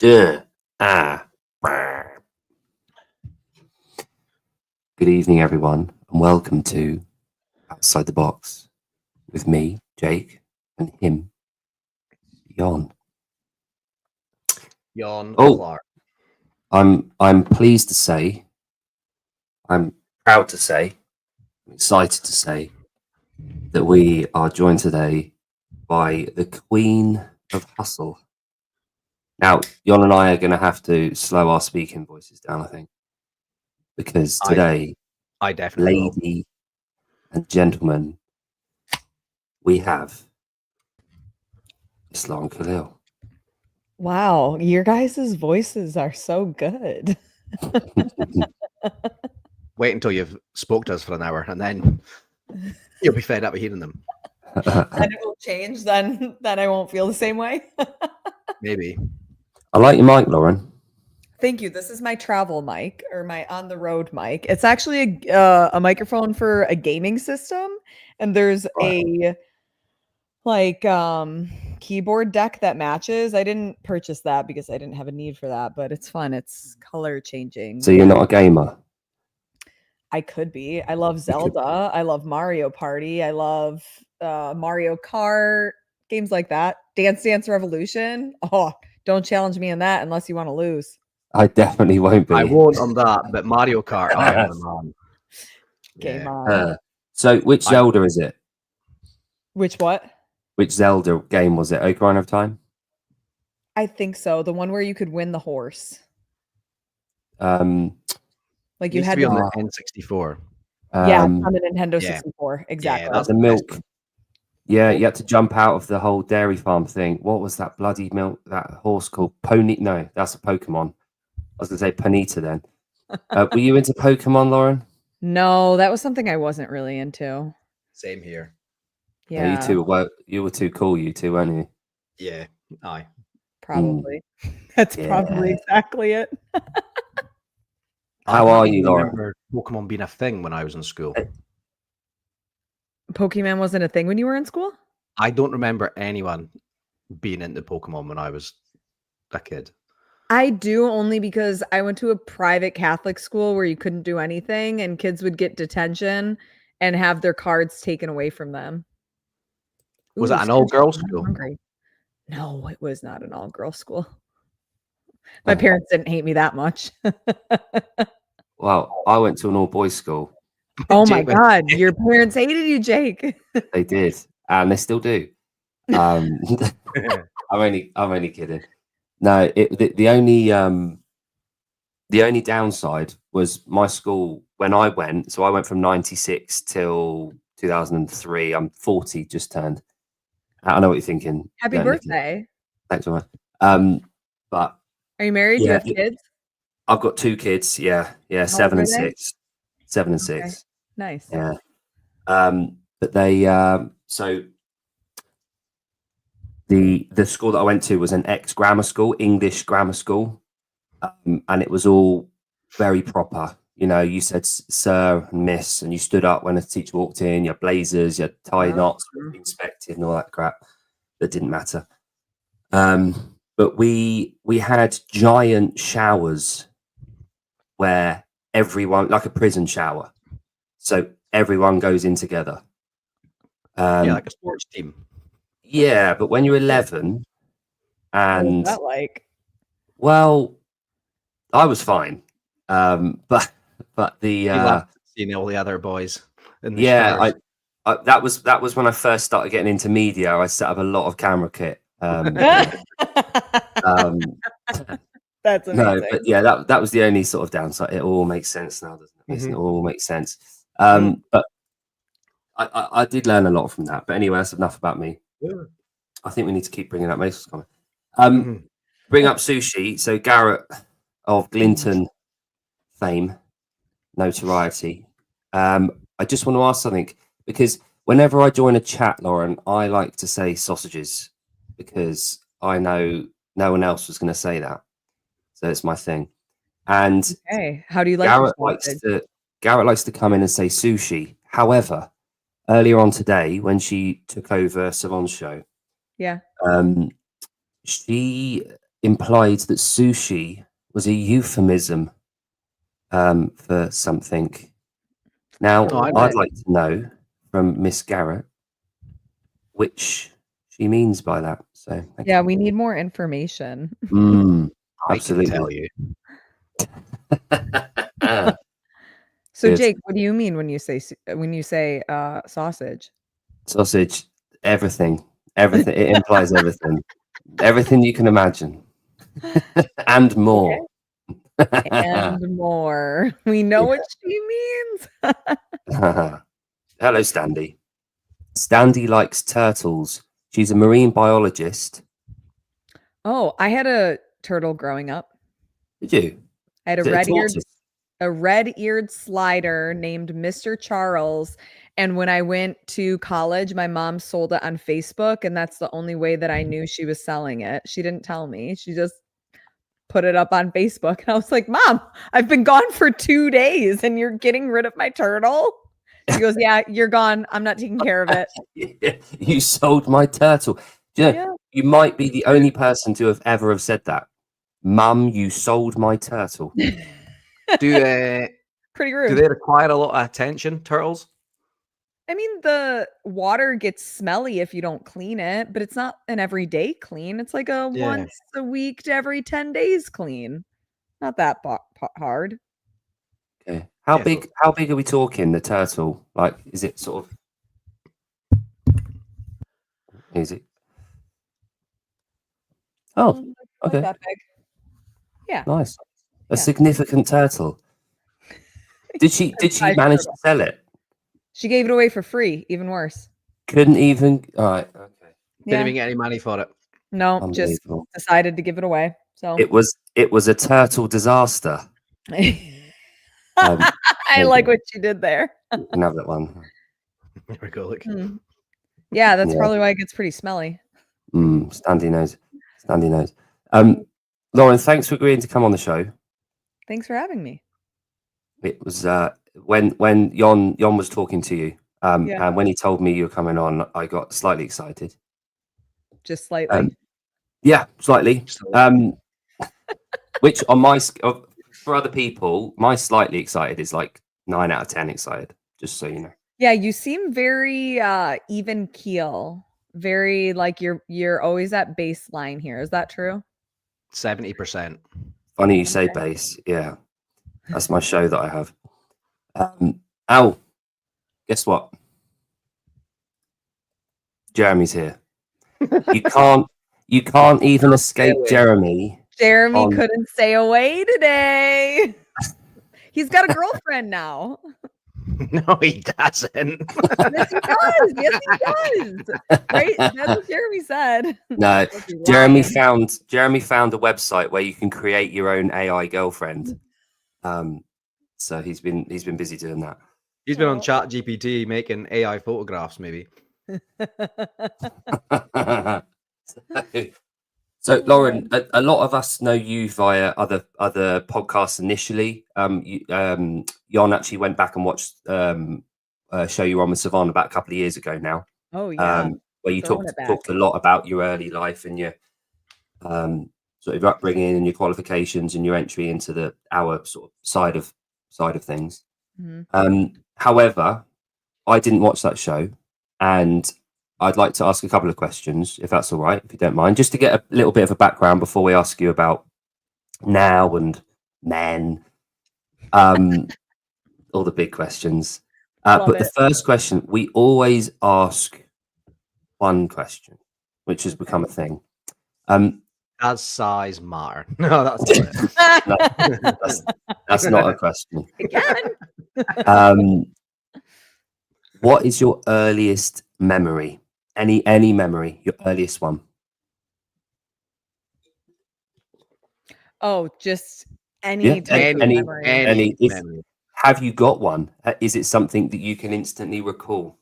Duh. Ah. Brr. Good evening, everyone, and welcome to Outside the Box with me, Jake, and him, Jon. Jon Oh, Clark. I'm pleased to say, I'm proud to say, I'm excited to say that we are joined today by the Queen of Hustle. Now, Jon and I are going to have to slow our speaking voices down, I think, because today, I definitely will. lady and gentlemen, we have Miss Lauren Kalil. Wow, your guys' voices are so good. Wait until you've spoke to us for an hour, and then you'll be fed up of hearing them. And it will change, then I won't feel the same way. Maybe. I like your mic, Lauren. Thank you. This is my travel mic, or my on-the-road mic. It's actually a microphone for a gaming system, and there's a keyboard deck that matches. I didn't purchase that because I didn't have a need for that, but it's fun. It's color changing. So you're not a gamer? I could be. I love Zelda. I love Mario Party. I love Mario Kart, games like that. Dance Dance Revolution. Oh, don't challenge me in that unless you want to lose. I definitely won't be. I won't on that, but Mario Kart, I am the man. Game Yeah. on. So which Zelda is it? Which what? Which Zelda game was it? Ocarina of Time? I think so. The one where you could win the horse. Like you You had had to be on to, the N64. yeah, on the Nintendo yeah. 64. Exactly. Yeah, that's the the milk. best one. Yeah, you had to jump out of the whole dairy farm thing. What was that bloody milk? That horse called Pony? No, that's a Pokemon. I was going to say Ponyta then. Were you into Pokemon, Lauren? No, that was something I wasn't really into. Same here. Yeah, You two you were too cool, you two, weren't you? Yeah. Aye. probably. That's probably exactly it. How I are can't you, even Lauren? remember Pokemon being a thing when I was in school. Pokemon wasn't a thing when you were in school? I don't remember anyone being into Pokemon when I was a kid. I do, only because I went to a private Catholic school where you couldn't do anything and kids would get detention and have their cards taken away from them. Was Ooh, it an all-girls I'm school? hungry. No, it was not an all-girls school. My parents didn't hate me that much. Well, I went to an all-boys school. Oh my Jake went- God, your parents hated you, Jake. They did, and they still do. I'm only kidding. No, the only downside was my school when I went. So I went from 96 till 2003. I'm 40, just turned. I know what you're thinking. Happy Yeah, Nikki. birthday. Thanks so much. But Are you married? Do you have kids? I've got 2 kids. Yeah, How 7 old and are they? 6. 7 and Okay. 6. Nice. Yeah. But they so the school that I went to was an ex-grammar school, English grammar school, and it was all very proper. You know, you said sir and miss, and you stood up when a teacher walked in. Your blazers, your tie knots, inspected, and all that crap that didn't matter. But we had giant showers where everyone, like a prison shower, so everyone goes in together. Yeah, like a sports team. Yeah, but when you're 11, What and was that like? well, I was fine, but the You laughed seeing all the other boys in the yeah, showers. that was when I first started getting into media. I set up a lot of camera kit. That's amazing. No, but yeah, that was the only sort of downside. It all makes sense now, doesn't it? Mason? It all makes sense. But I did learn a lot from that. But anyway, that's enough about me. Yeah. I think we need to keep bringing up Mason's comment. Bring up sushi. So Garrett of Glinton fame, notoriety. I just want to ask something, because whenever I join a chat, Lauren, I like to say sausages because I know no one else was going to say that. So it's my thing. And Okay, how do you like your sausage? Garrett likes to come in and say sushi. However, earlier on today, when she took over Savon's show, Yeah. she implied that sushi was a euphemism for something. Now, Oh, I I'd know. like to know from Miss Garrett which she means by that. So, thank Yeah, you. we need more information. I can tell Absolutely. you. So Good. Jake, what do you mean when you say sausage? Sausage, everything. Everything. It implies everything. Everything you can imagine. And more. And more. We know what she means. Hello, Standy. Standy likes turtles. She's a marine biologist. Oh, I had a turtle growing up. Did you? I had Is it a red-eared slider named Mr. Charles. And when I went to college, my mom sold it on Facebook, and that's the only way that I knew she was selling it. She didn't tell me. She just put it up on Facebook. And I was like, Mom, I've been gone for 2 days and you're getting rid of my turtle? She goes, yeah, you're gone. I'm not taking care of it. You sold my turtle. Do you know, Yeah. you might be the only person to have ever have said that. Mum, you sold my turtle. Do Pretty do rude. they require a lot of attention, turtles? I mean, the water gets smelly if you don't clean it, but it's not an everyday clean. It's like a Yeah. once a week to every 10 days clean. Not that hard. Okay. Yeah, so- How big are we talking, the turtle? Like, is it sort of is it? Oh, Like okay. that big. Yeah. Nice. A Yeah. significant turtle. Did she Size manage turtle. to sell it? She gave it away for free, even worse. Couldn't even. All right. Okay. Didn't even get any money for it. No, just Unbelievable. decided to give it away. So It was a turtle disaster. I like what you did there. You can have that one. There we go. Look. Yeah, that's Yeah. probably why it gets pretty smelly. Standy knows. Standy knows. Lauren, thanks for agreeing to come on the show. Thanks for having me. It was when Jon was talking to you, Yeah. and when he told me you were coming on, I got slightly excited. Just slightly. Yeah, slightly. So- Which on for other people, my slightly excited is like 9 out of 10 excited. Just so you know. Yeah, you seem very even keel. Very like you're always at baseline here. Is that true? 70%. Funny you say bass. Yeah, that's my show that I have. Al, guess what? Jeremy's here. You can't even escape Jeremy. Jeremy couldn't stay away today. He's got a girlfriend now. No, he doesn't. Yes, he does. Yes, he does. Right? That's what Jeremy said. No, Jeremy found a website where you can create your own AI girlfriend. So he's been busy doing that. He's been on ChatGPT making AI photographs, maybe. So Lauren, a lot of us know you via other podcasts initially. Jon actually went back and watched a show you were on with Savannah about a couple of years ago now. Oh yeah. Where you talked a lot about your early life and your sort of upbringing and your qualifications and your entry into our sort of side of things. Mm-hmm. However, I didn't watch that show, and I'd like to ask a couple of questions, if that's all right, if you don't mind, just to get a little bit of a background before we ask you about now and men, all the big questions. But the first question, we always ask one question, which has become a thing. Does size matter? No, that's not it. That's not a question. It can. What is your earliest memory? Any memory, your earliest one? Oh, just any type of memory. Any memory. Have you got one? Is it something that you can instantly recall?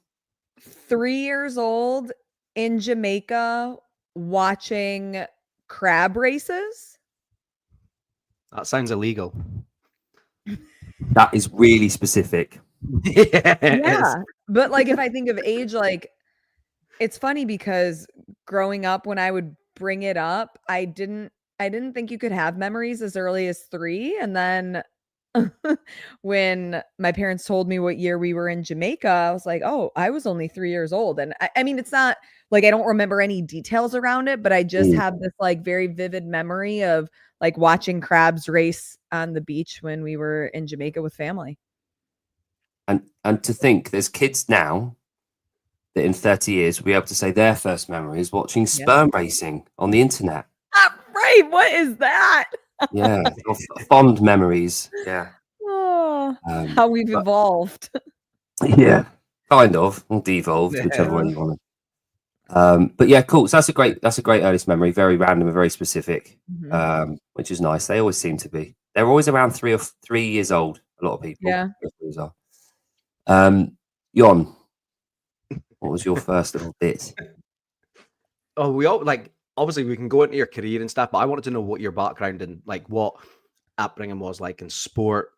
3 years old in Jamaica watching crab races. That sounds illegal. That is really specific. Yeah. But like if I think of age, like it's funny because growing up when I would bring it up, I didn't I didn't think you could have memories as early as 3, and then when my parents told me what year we were in Jamaica, I was like, "Oh, I was only 3 years old." And I mean, it's not like I don't remember any details around it, but I just Mm. have this like very vivid memory of like watching crabs race on the beach when we were in Jamaica with family. And to think there's kids now that in 30 years will be able to say their first memory is watching Yeah. sperm racing on the internet. Right. What is that? Yeah, fond memories. Yeah. Oh, Um, how we've but evolved. yeah, kind of, or devolved, whichever way you want it. But yeah, cool. So that's a great earliest memory. Very random and very specific, Mhm. which is nice. They always seem to be. They're always around 3 years old. A lot of people. Yeah. Jon, what was your first little bit? Oh, we all like obviously we can go into your career and stuff, but I wanted to know what your background and like what upbringing was like in sport.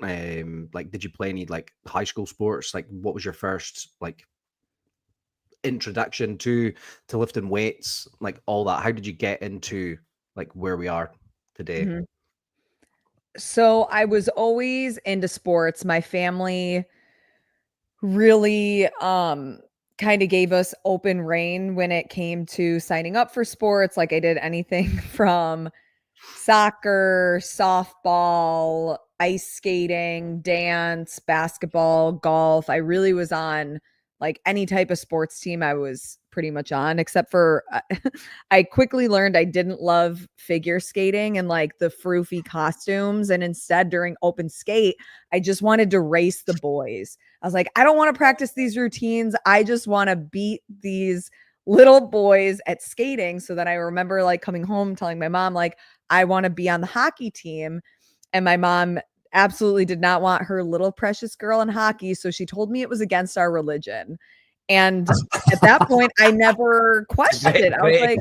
Like did you play any like high school sports? Like what was your first like introduction to lifting weights, like all that? How did you get into like where we are today? Mhm. So I was always into sports. My family really kind of gave us open rein when it came to signing up for sports. Like I did anything from soccer, softball, ice skating, dance, basketball, golf. I really was on like any type of sports team I was pretty much on, except for I quickly learned I didn't love figure skating and like the froofy costumes. And instead, during open skate, I just wanted to race the boys. I was like, I don't want to practice these routines. I just want to beat these little boys at skating. So that I remember like coming home telling my mom, like, I want to be on the hockey team. And my mom absolutely did not want her little precious girl in hockey. So she told me it was against our religion. And at that point, I never questioned it. I was like,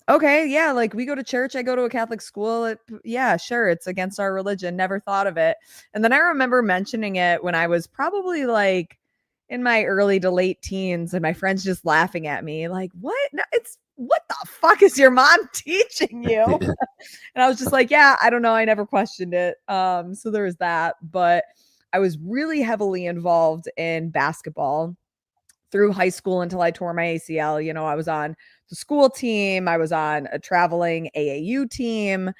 okay, yeah, like we go to church, I go to a Catholic school. Yeah, sure, it's against our religion. Never thought of it. And then I remember mentioning it when I was probably like in my early to late teens, and my friends just laughing at me, like, what? No, it's what the fuck is your mom teaching you? And I was just like, yeah, I don't know. I never questioned it. So there was that. But I was really heavily involved in basketball through high school until I tore my ACL. You know, I was on the school team, I was on a traveling AAU team,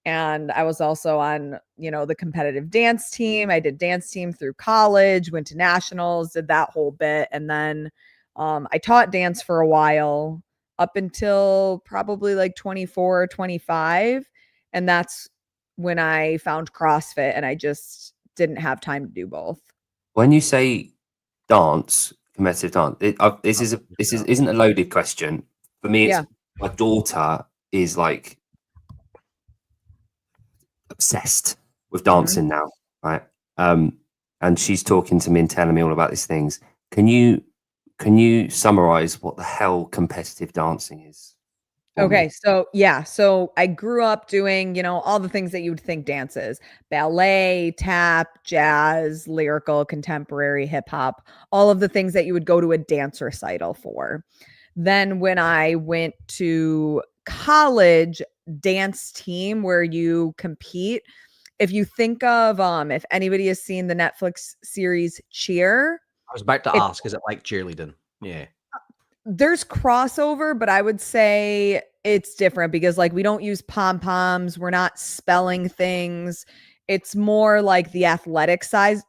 and I was also on, you know, the competitive dance team. I did dance team through college, went to nationals, did that whole bit. And then I taught dance for a while up until probably like 24 or 25. And that's when I found CrossFit and I just didn't have time to do both. When you say dance, competitive dance, this isn't a loaded question. For me, it's Yeah. my daughter is like obsessed with dancing now, right? And she's talking to me and telling me all about these things. Can you summarize what the hell competitive dancing is? Okay, so yeah, so I grew up doing, you know, all the things that you would think dances: ballet, tap, jazz, lyrical, contemporary, hip hop, all of the things that you would go to a dance recital for. Then when I went to college, dance team where you compete, if you think of if anybody has seen the Netflix series Cheer, I was about to it ask, is it like cheerleading? Yeah. there's crossover, but I would say it's different because like we don't use pom-poms, we're not spelling things. It's more like the athletic side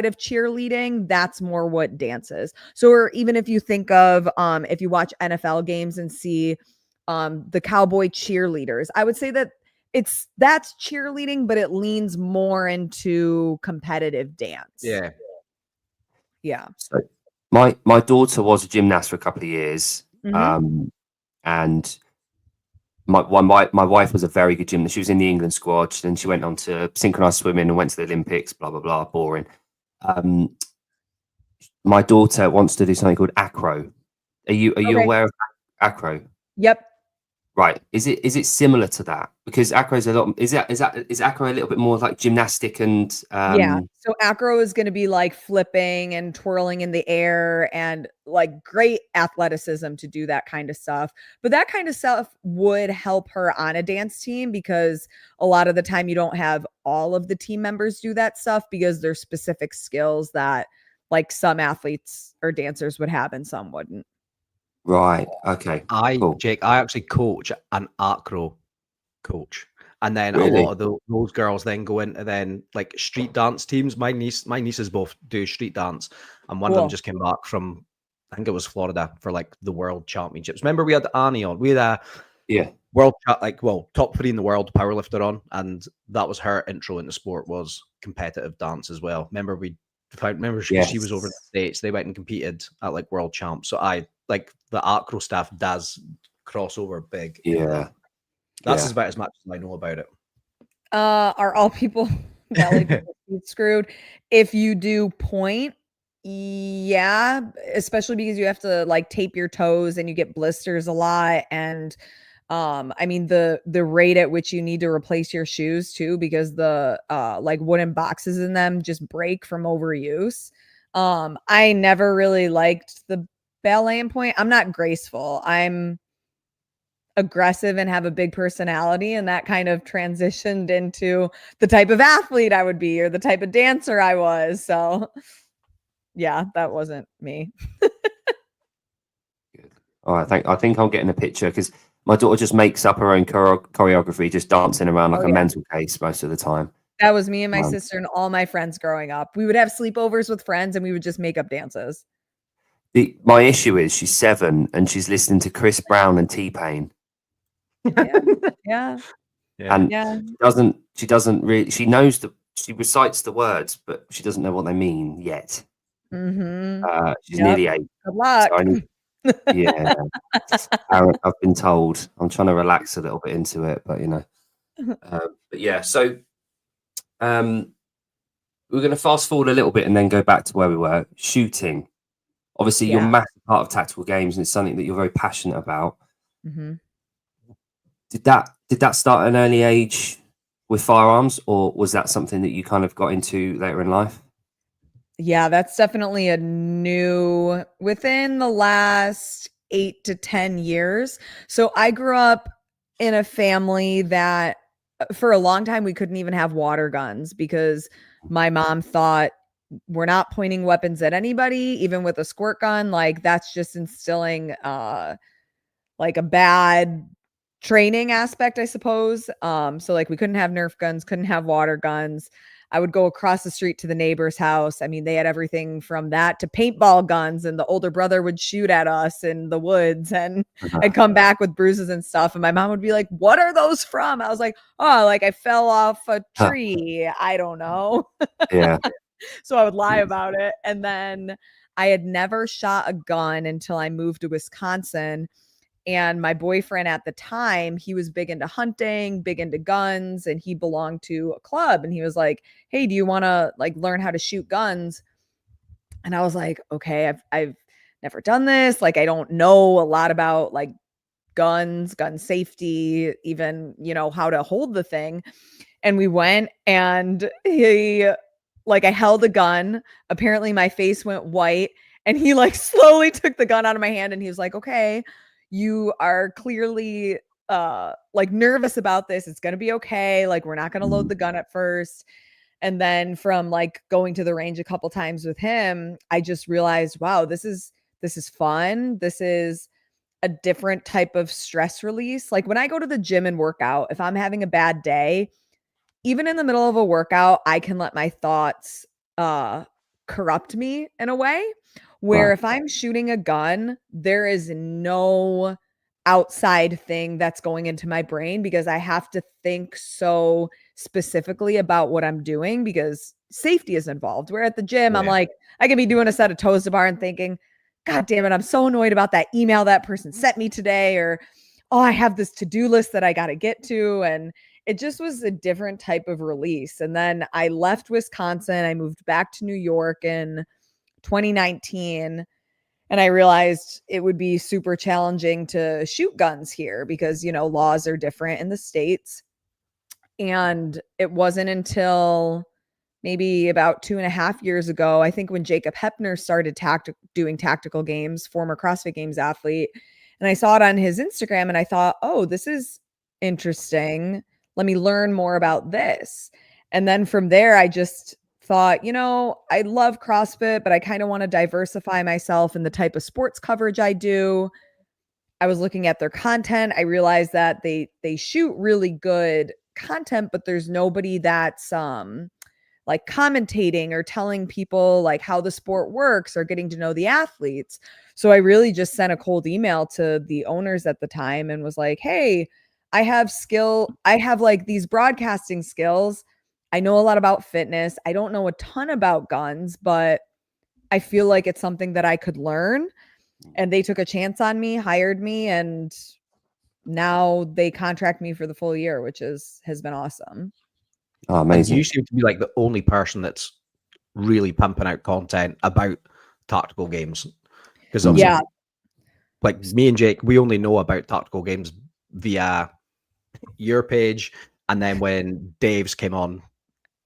of cheerleading. That's more what dance is. So or even if you think of if you watch NFL games and see the cowboy cheerleaders, I would say that that's cheerleading, but it leans more into competitive dance. Yeah. Yeah. So my daughter was a gymnast for a couple of years, Mhm. and my wife was a very good gymnast. She was in the England squad, and she went on to synchronized swimming and went to the Olympics. Blah blah blah. Boring. My daughter wants to do something called acro. Are you Okay. aware of acro? Yep. Right. Is it similar to that? Because acro is a lot. Is acro a little bit more like gymnastic and Yeah. So acro is going to be like flipping and twirling in the air and like great athleticism to do that kind of stuff. But that kind of stuff would help her on a dance team because a lot of the time you don't have all of the team members do that stuff because there's specific skills that like some athletes or dancers would have and some wouldn't. right? Okay. Cool. Jake, I actually coach an acro coach. And then a Really? lot of those girls then go into then like street dance teams. My nieces both do street dance, and one of them Cool. just came back from, I think it was Florida, for like the world championships. Remember we had Annie on, we had a Yeah. top 3 in the world powerlifter on, and that was her intro into sport was competitive dance as well. Remember she was over in the States, they went and competed at like world champs. So I like the acro staff does crossover big. Yeah. That's Yeah. about as much as I know about it. Are all people belly screwed? If you do point, yeah, especially because you have to like tape your toes and you get blisters a lot. And I mean the rate at which you need to replace your shoes too, because the like wooden boxes in them just break from overuse. I never really liked the ballet and point. I'm not graceful. I'm aggressive and have a big personality, and that kind of transitioned into the type of athlete I would be or the type of dancer I was. So yeah, that wasn't me. Good. All right. I think I'm getting a picture because my daughter just makes up her own choreography, just dancing around like a mental case most of the time. That was me and my sister and all my friends growing up. We would have sleepovers with friends and we would just make up dances. My issue is she's 7 and she's listening to Chris Brown and T-Pain. Yeah. And she doesn't really, she recites the words, but she doesn't know what they mean yet. She's nearly 8. Good luck. So yeah. I've been told. I'm trying to relax a little bit into it, but you know. But yeah, so we're going to fast forward a little bit and then go back to where we were. Shooting. Obviously, you're a massive part of tactical games, and it's something that you're very passionate about. Mm-hmm. Did that start at an early age with firearms, or was that something that you kind of got into later in life? Yeah, that's definitely a new within the last 8 to 10 years. So I grew up in a family that for a long time we couldn't even have water guns because my mom thought we're not pointing weapons at anybody, even with a squirt gun. Like that's just instilling like a bad training aspect, I suppose. So like we couldn't have Nerf guns, couldn't have water guns. I would go across the street to the neighbor's house. I mean, they had everything from that to paintball guns, and the older brother would shoot at us in the woods and I'd come back with bruises and stuff. And my mom would be like, "What are those from?" I was like, "Oh, like I fell off a tree. I don't know." Yeah. So I would lie about it. And then I had never shot a gun until I moved to Wisconsin. And my boyfriend at the time, he was big into hunting, big into guns, and he belonged to a club. And he was like, "Hey, do you want to like learn how to shoot guns?" And I was like, "Okay, I've never done this. Like, I don't know a lot about like guns, gun safety, even, you know, how to hold the thing." And we went and I held a gun. Apparently my face went white and he like slowly took the gun out of my hand and he was like, "Okay, you are clearly like nervous about this. It's going to be okay. Like we're not going to load the gun at first." And then from like going to the range a couple times with him, I just realized, wow, this is fun. This is a different type of stress release. Like when I go to the gym and work out, if I'm having a bad day, even in the middle of a workout, I can let my thoughts corrupt me in a way where if I'm shooting a gun, there is no outside thing that's going into my brain because I have to think so specifically about what I'm doing because safety is involved. Where at the gym, I'm like, I can be doing a set of toes to bar and thinking, "God damn it, I'm so annoyed about that email that person sent me today," or, "Oh, I have this to-do list that I got to get to." And it just was a different type of release. And then I left Wisconsin. I moved back to New York in 2019. And I realized it would be super challenging to shoot guns here because, you know, laws are different in the States. And it wasn't until maybe about 2.5 years ago, I think, when Jacob Hepner started doing tactical games, former CrossFit Games athlete. And I saw it on his Instagram and I thought, oh, this is interesting. Let me learn more about this. And then from there, I just thought, you know, I love CrossFit, but I kind of want to diversify myself in the type of sports coverage I do. I was looking at their content. I realized that they shoot really good content, but there's nobody that's like commentating or telling people like how the sport works or getting to know the athletes. So I really just sent a cold email to the owners at the time and was like, hey, I have like these broadcasting skills. I know a lot about fitness. I don't know a ton about guns, but I feel like it's something that I could learn. And they took a chance on me, hired me, and now they contract me for the full year, which has been awesome. Oh, And amazing. you seem to be like the only person that's really pumping out content about tactical games. Because Yeah. like me and Jake, we only know about tactical games via your page, and then when Dave's came on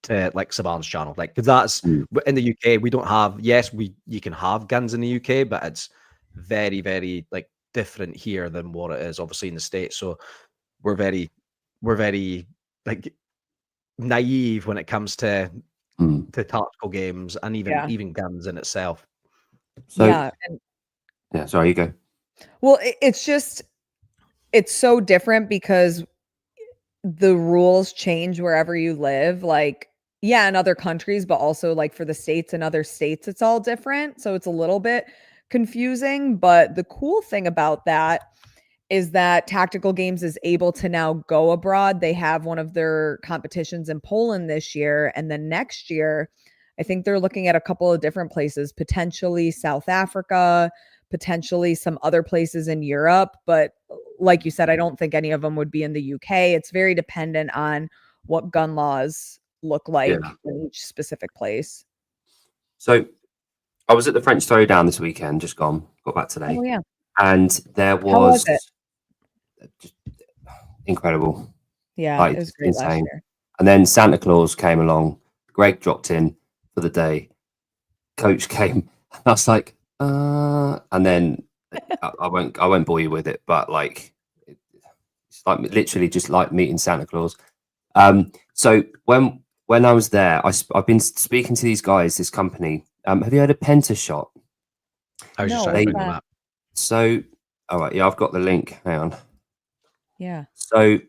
to like Saban's channel, like, because that's in the UK, we don't have. Yes, you can have guns in the UK, but it's very, very like different here than what it is obviously in the States. So we're very like naive when it comes to tactical games and even guns in itself. So yeah. Sorry, you go. Well, it's so different because the rules change wherever you live. Like, yeah, in other countries, but also like for the States and other states, it's all different. So it's a little bit confusing. But the cool thing about that is that Tactical Games is able to now go abroad. They have one of their competitions in Poland this year. And then next year, I think they're looking at a couple of different places, potentially South Africa, potentially some other places in Europe. But like you said, I don't think any of them would be in the UK. It's very dependent on what gun laws look like in each specific place. So I was at the French Throwdown this weekend, just got back today. Oh, yeah. And there was, How was it? just incredible. Yeah, Like, it was great last year. And then Santa Claus came along. Greg dropped in for the day. Coach came. And I was like, and then I won't bore you with it, but like, it's like literally just like meeting Santa Claus. So when I was there, I've been speaking to these guys, this company. Have you heard of Pentashot? I was just No, trying to what's bring them that? up. So, all right, yeah, I've got the link. Hang on. Yeah. So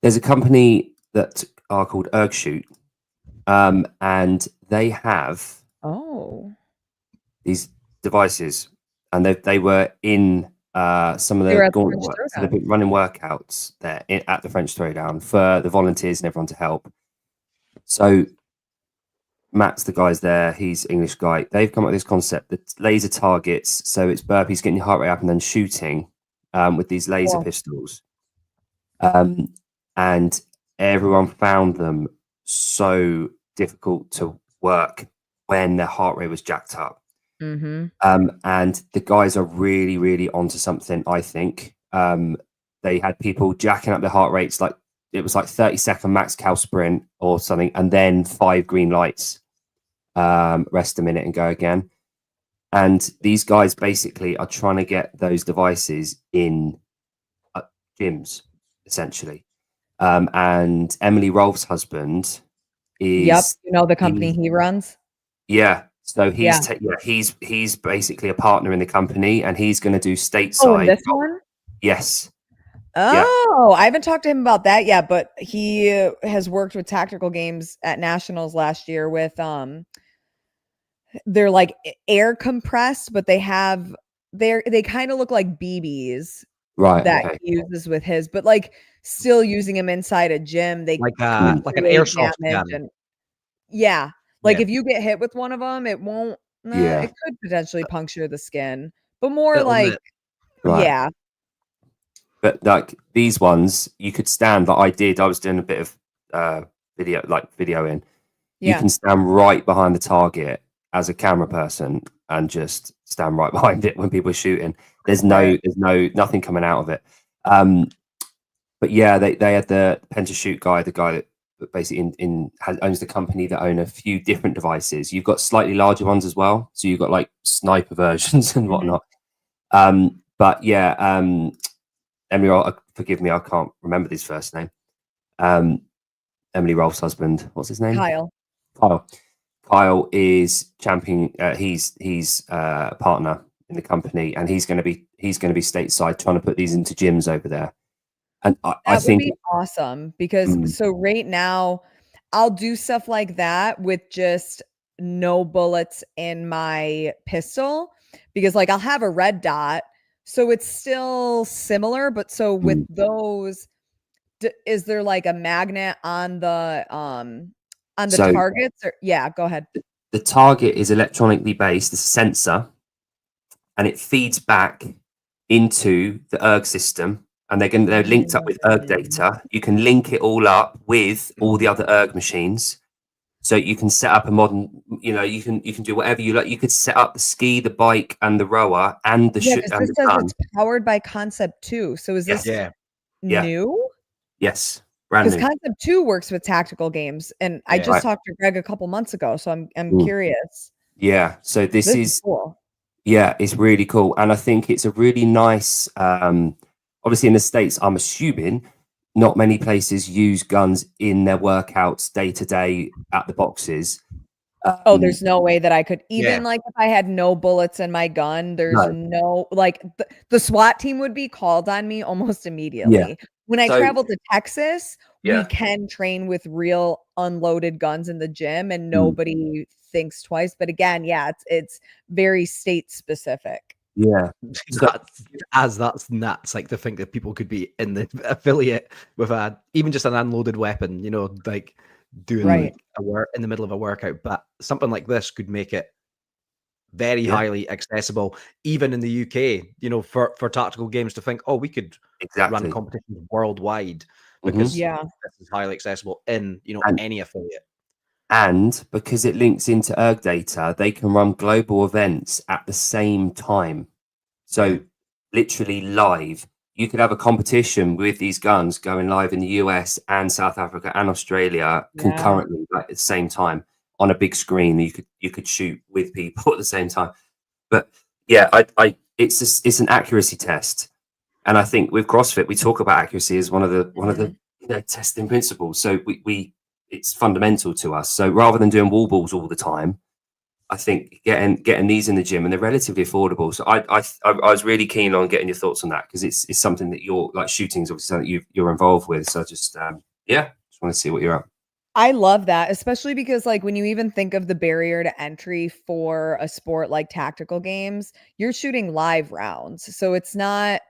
there's a company that are called Ergshoot, and they have these devices, and they were in some of They were the at the gauntlet French work. So Throwdown. they've been running workouts there at the French Throwdown for the volunteers and everyone to help. So Matt's the guy's there. He's English guy. They've come up with this concept that laser targets. So it's burpees, getting your heart rate up, and then shooting with these laser pistols. And everyone found them so difficult to work when their heart rate was jacked up. Mm-hmm. And the guys are really, really onto something, I think. They had people jacking up their heart rates, like it was like 30-second max cal sprint or something, and then 5 green lights, rest a minute and go again. And these guys basically are trying to get those devices in gyms, essentially. And Emily Rolfe's husband is you know the company he runs. Yeah. So he's basically a partner in the company, and he's going to do stateside. In this one? Yes. Oh, I haven't talked to him about that yet, but he has worked with Tactical Games at Nationals last year with they're like air compressed, but they kind of look like BBs that he uses with his, but like still using them inside a gym. They like an airsoft gun. If you get hit with one of them, it won't. It could potentially puncture the skin, but more But like these ones, you could stand. Like I was doing a bit of videoing. You can stand right behind the target, as a camera person and just stand right behind it when people are shooting. There's Right. nothing coming out of it. But yeah, they had the Pentashoot guy, the guy that basically owns the company that own a few different devices. You've got slightly larger ones as well, so you've got like sniper versions and whatnot. But yeah, Emily, forgive me, I can't remember his first name. Emily Rolfe's husband, what's his name? Kyle. Kyle is champion. He's a partner in the company, and he's going to be stateside trying to put these into gyms over there. And I That would think be awesome because so right now I'll do stuff like that with just no bullets in my pistol because like I'll have a red dot. So it's still similar, but so with those, is there like a magnet on the so targets or yeah, go ahead. the target is electronically based, it's a sensor, and it feeds back into the ERG system. And they're linked up with ERG data. You can link it all up with all the other ERG machines. So you can set up a modern, you can do whatever you like. You could set up the ski, the bike, and the rower, and the Yeah, 'cause and this the says gun. it's powered by Concept 2. So is Yes. this Yeah. new? Yes, brand Because new. Concept 2 works with tactical games, and I Yeah. just talked to Greg a couple months ago, so I'm curious. Yeah, so this This is is cool. yeah, it's really cool, and I think it's a really nice. Obviously, in the States, I'm assuming not many places use guns in their workouts day to day at the boxes. Oh, there's no way that I could even Yeah. like if I had no bullets in my gun, there's No. no like the SWAT team would be called on me almost immediately. When I So- travel to Texas, we Yeah. can train with real unloaded guns in the gym and nobody thinks twice. But again, yeah, it's very state specific. Yeah, so, That's nuts. Like to think that people could be in the affiliate with even just an unloaded weapon, like doing Right. like in the middle of a workout. But something like this could make it very highly accessible, even in the UK. For tactical games to think, oh, we could exactly. run competitions worldwide because Yeah. this is highly accessible in And- any affiliate. And because it links into ERG data, they can run global events at the same time. So literally live. You could have a competition with these guns going live in the US and South Africa and Australia concurrently, like at the same time on a big screen. You could shoot with people at the same time. But yeah, it's an accuracy test. And I think with CrossFit, we talk about accuracy as one of the testing principles. So it's fundamental to us. So rather than doing wall balls all the time, I think getting these in the gym, and they're relatively affordable. So I was really keen on getting your thoughts on that because it's something that you're like shooting is obviously something you're involved with. So just want to see what you're at. I love that, especially because like when you even think of the barrier to entry for a sport like tactical games, you're shooting live rounds. So it's not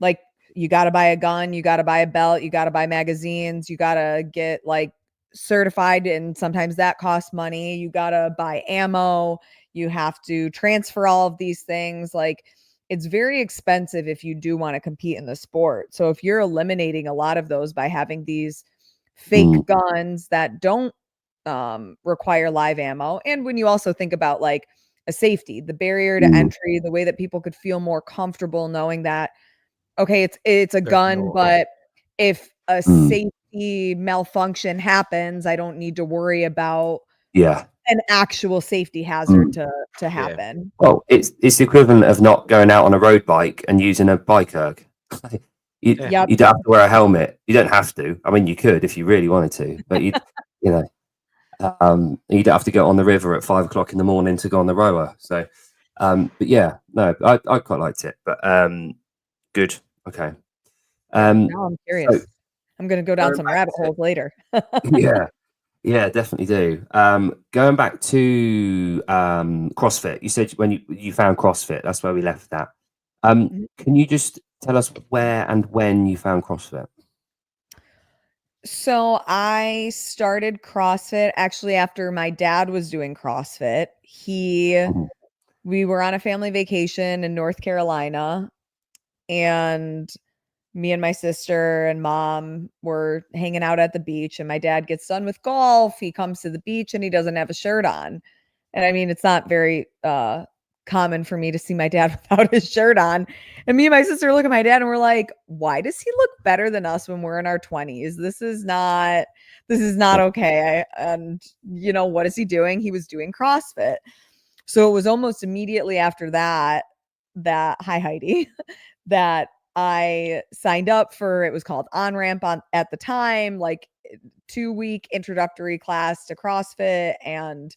like you got to buy a gun, you got to buy a belt, you got to buy magazines, you got to get like certified, and sometimes that costs money. You got to buy ammo, you have to transfer all of these things. Like it's very expensive if you do want to compete in the sport. So if you're eliminating a lot of those by having these fake guns that don't require live ammo, and when you also think about like a safety, the barrier to entry, the way that people could feel more comfortable knowing that okay, it's a gun, but if a safety malfunction happens, I don't need to worry about an actual safety hazard to happen. Well, it's the equivalent of not going out on a road bike and using a bike erg. You don't have to wear a helmet. You don't have to. I mean, you could if you really wanted to, but you don't have to go on the river at 5 o'clock in the morning to go on the rower. So, but yeah, no, I quite liked it. But good, okay. Now I'm curious. So, I'm gonna go down some rabbit holes later. yeah, definitely do. Going back to CrossFit, you said when you found CrossFit, that's where we left that. Can you just tell us where and when you found CrossFit? So I started CrossFit actually after my dad was doing CrossFit. We were on a family vacation in North Carolina, and me and my sister and mom were hanging out at the beach, and my dad gets done with golf. He comes to the beach and he doesn't have a shirt on. And I mean, it's not very common for me to see my dad without his shirt on. And me and my sister look at my dad and we're like, why does he look better than us when we're in our 20s? This is not okay. And you know, what is he doing? He was doing CrossFit. So it was almost immediately after that, hi Heidi, that I signed up for, it was called On-Ramp at the time, like 2-week introductory class to CrossFit. And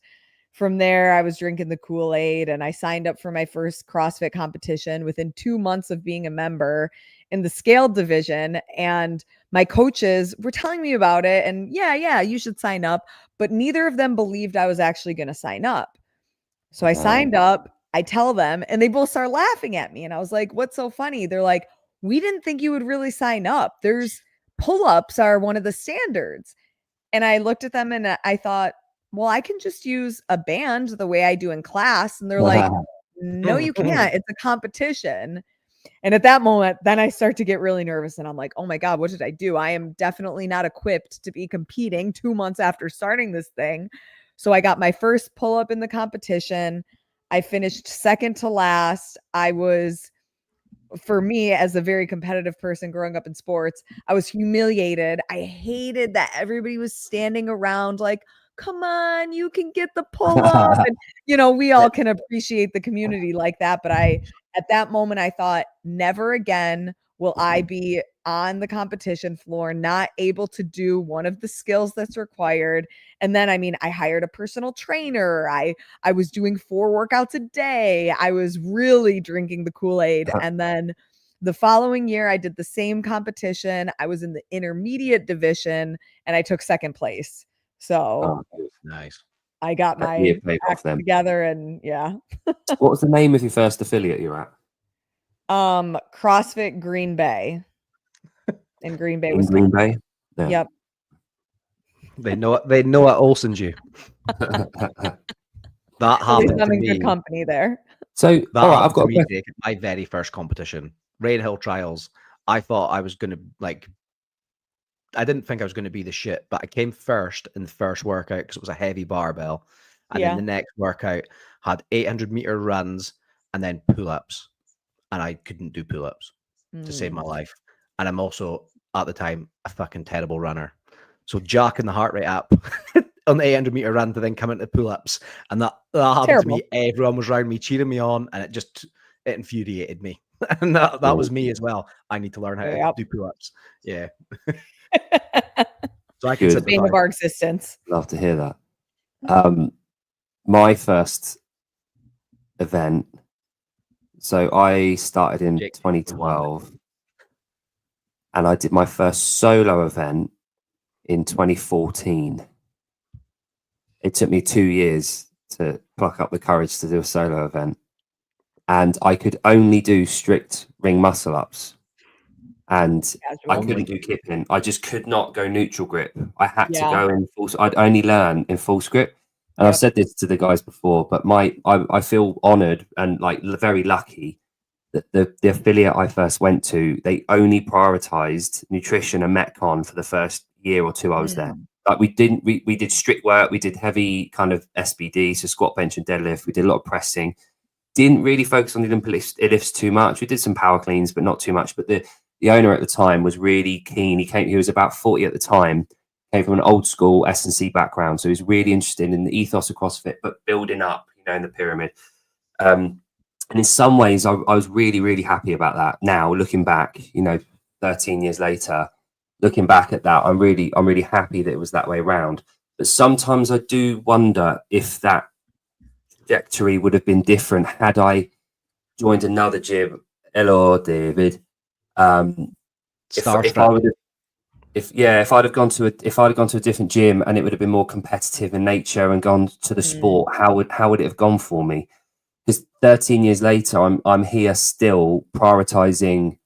from there, I was drinking the Kool-Aid, and I signed up for my first CrossFit competition within 2 months of being a member in the scaled division. And my coaches were telling me about it, and yeah, you should sign up. But neither of them believed I was actually going to sign up. So I signed up, I tell them, and they both start laughing at me. And I was like, what's so funny? They're like, we didn't think you would really sign up. There's pull-ups are one of the standards. And I looked at them and I thought, well, I can just use a band the way I do in class. And they're like, no, you can't. It's a competition. And at that moment, then I start to get really nervous and I'm like, oh my God, what did I do? I am definitely not equipped to be competing 2 months after starting this thing. So I got my first pull up in the competition. I finished second to last. For me, as a very competitive person growing up in sports, I was humiliated. I hated that everybody was standing around like, come on, you can get the pull up. And, you know, we all can appreciate the community like that. But at that moment, I thought, never again will I be on the competition floor, not able to do one of the skills that's required. And then, I mean, I hired a personal trainer. I was doing 4 workouts a day. I was really drinking the Kool-Aid. And then the following year, I did the same competition. I was in the intermediate division and I took second place. So nice. I got my act together and yeah. What was the name of your first affiliate you were at? CrossFit Green Bay. In Green Bay, Green Bay? Yeah. Yep. They know it Olsen's you. That happened to me. Good company there. So all right, I've got my very first competition, Rainhill Trials. I thought I was gonna I didn't think I was going to be the shit, but I came first in the first workout because it was a heavy barbell. And then the next workout had 800-meter runs and then pull-ups. And I couldn't do pull-ups to save my life. And I'm also, at the time, a fucking terrible runner. So jacking the heart rate up on the 800-meter run to then come into pull-ups. And that happened to me. Everyone was around me cheering me on, and it infuriated me. And that was me as well. I need to learn how to do pull-ups. Yeah. So I can the bane of our existence. Love to hear that. My first event. So I started in 2012, and I did my first solo event in 2014. It took me 2 years to pluck up the courage to do a solo event, and I could only do strict ring muscle ups. And I couldn't do kipping. I just could not go neutral grip. I had to go in full. I'd only learn in full grip. And I've said this to the guys before, but I feel honored and like very lucky that the affiliate I first went to, they only prioritized nutrition and Metcon for the first year or two I was there. Like we did strict work. We did heavy kind of SBD, so squat, bench and deadlift. We did a lot of pressing. Didn't really focus on the Olympic lifts too much. We did some power cleans, but not too much. But the owner at the time was really keen. He was about 40 at the time, came from an old school S&C background. So he was really interested in the ethos of CrossFit, but building up, in the pyramid. And in some ways, I was really, really happy about that. Now, looking back, 13 years later, looking back at that, I'm really happy that it was that way around. But sometimes I do wonder if that trajectory would have been different had I joined another gym. Hello, David. If I'd have gone to a different gym and it would have been more competitive in nature and gone to the sport, how would it have gone for me? Because 13 years later, I'm here still prioritizing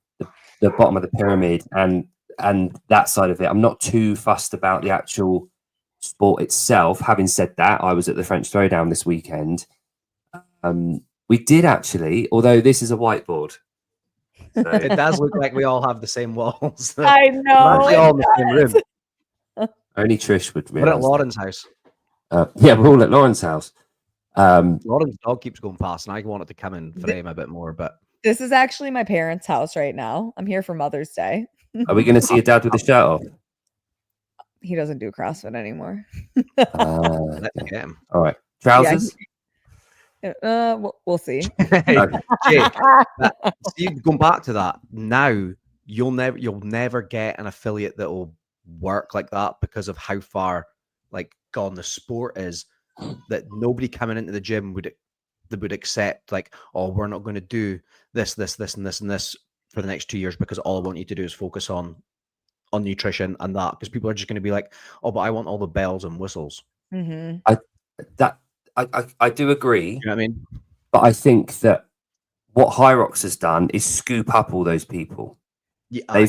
the bottom of the pyramid and that side of it. I'm not too fussed about the actual sport itself. Having said that, I was at the French Throwdown this weekend. We did actually, although this is a whiteboard. So. It does look like we all have the same walls. I know. We're all in the same room. Only Trish would realize. We're at Lauren's house. Yeah, we're all at Lauren's house. Lauren's dog keeps going past, and I wanted to come in frame a bit more, but This is actually my parents' house right now. I'm here for Mother's Day. Are we going to see your dad with the shirt off? He doesn't do CrossFit anymore. let's get him. All right. Trousers? We'll see. Jay, see, going back to that, now you'll never get an affiliate that will work like that because of how far like gone the sport is, that nobody coming into the gym would accept, like, oh, we're not going to do this and this for the next 2 years because all I want you to do is focus on nutrition and that, because people are just going to be like, oh, but I want all the bells and whistles. Mm-hmm. I do agree. You know what I mean? But I think that what Hyrox has done is scoop up all those people. Yeah,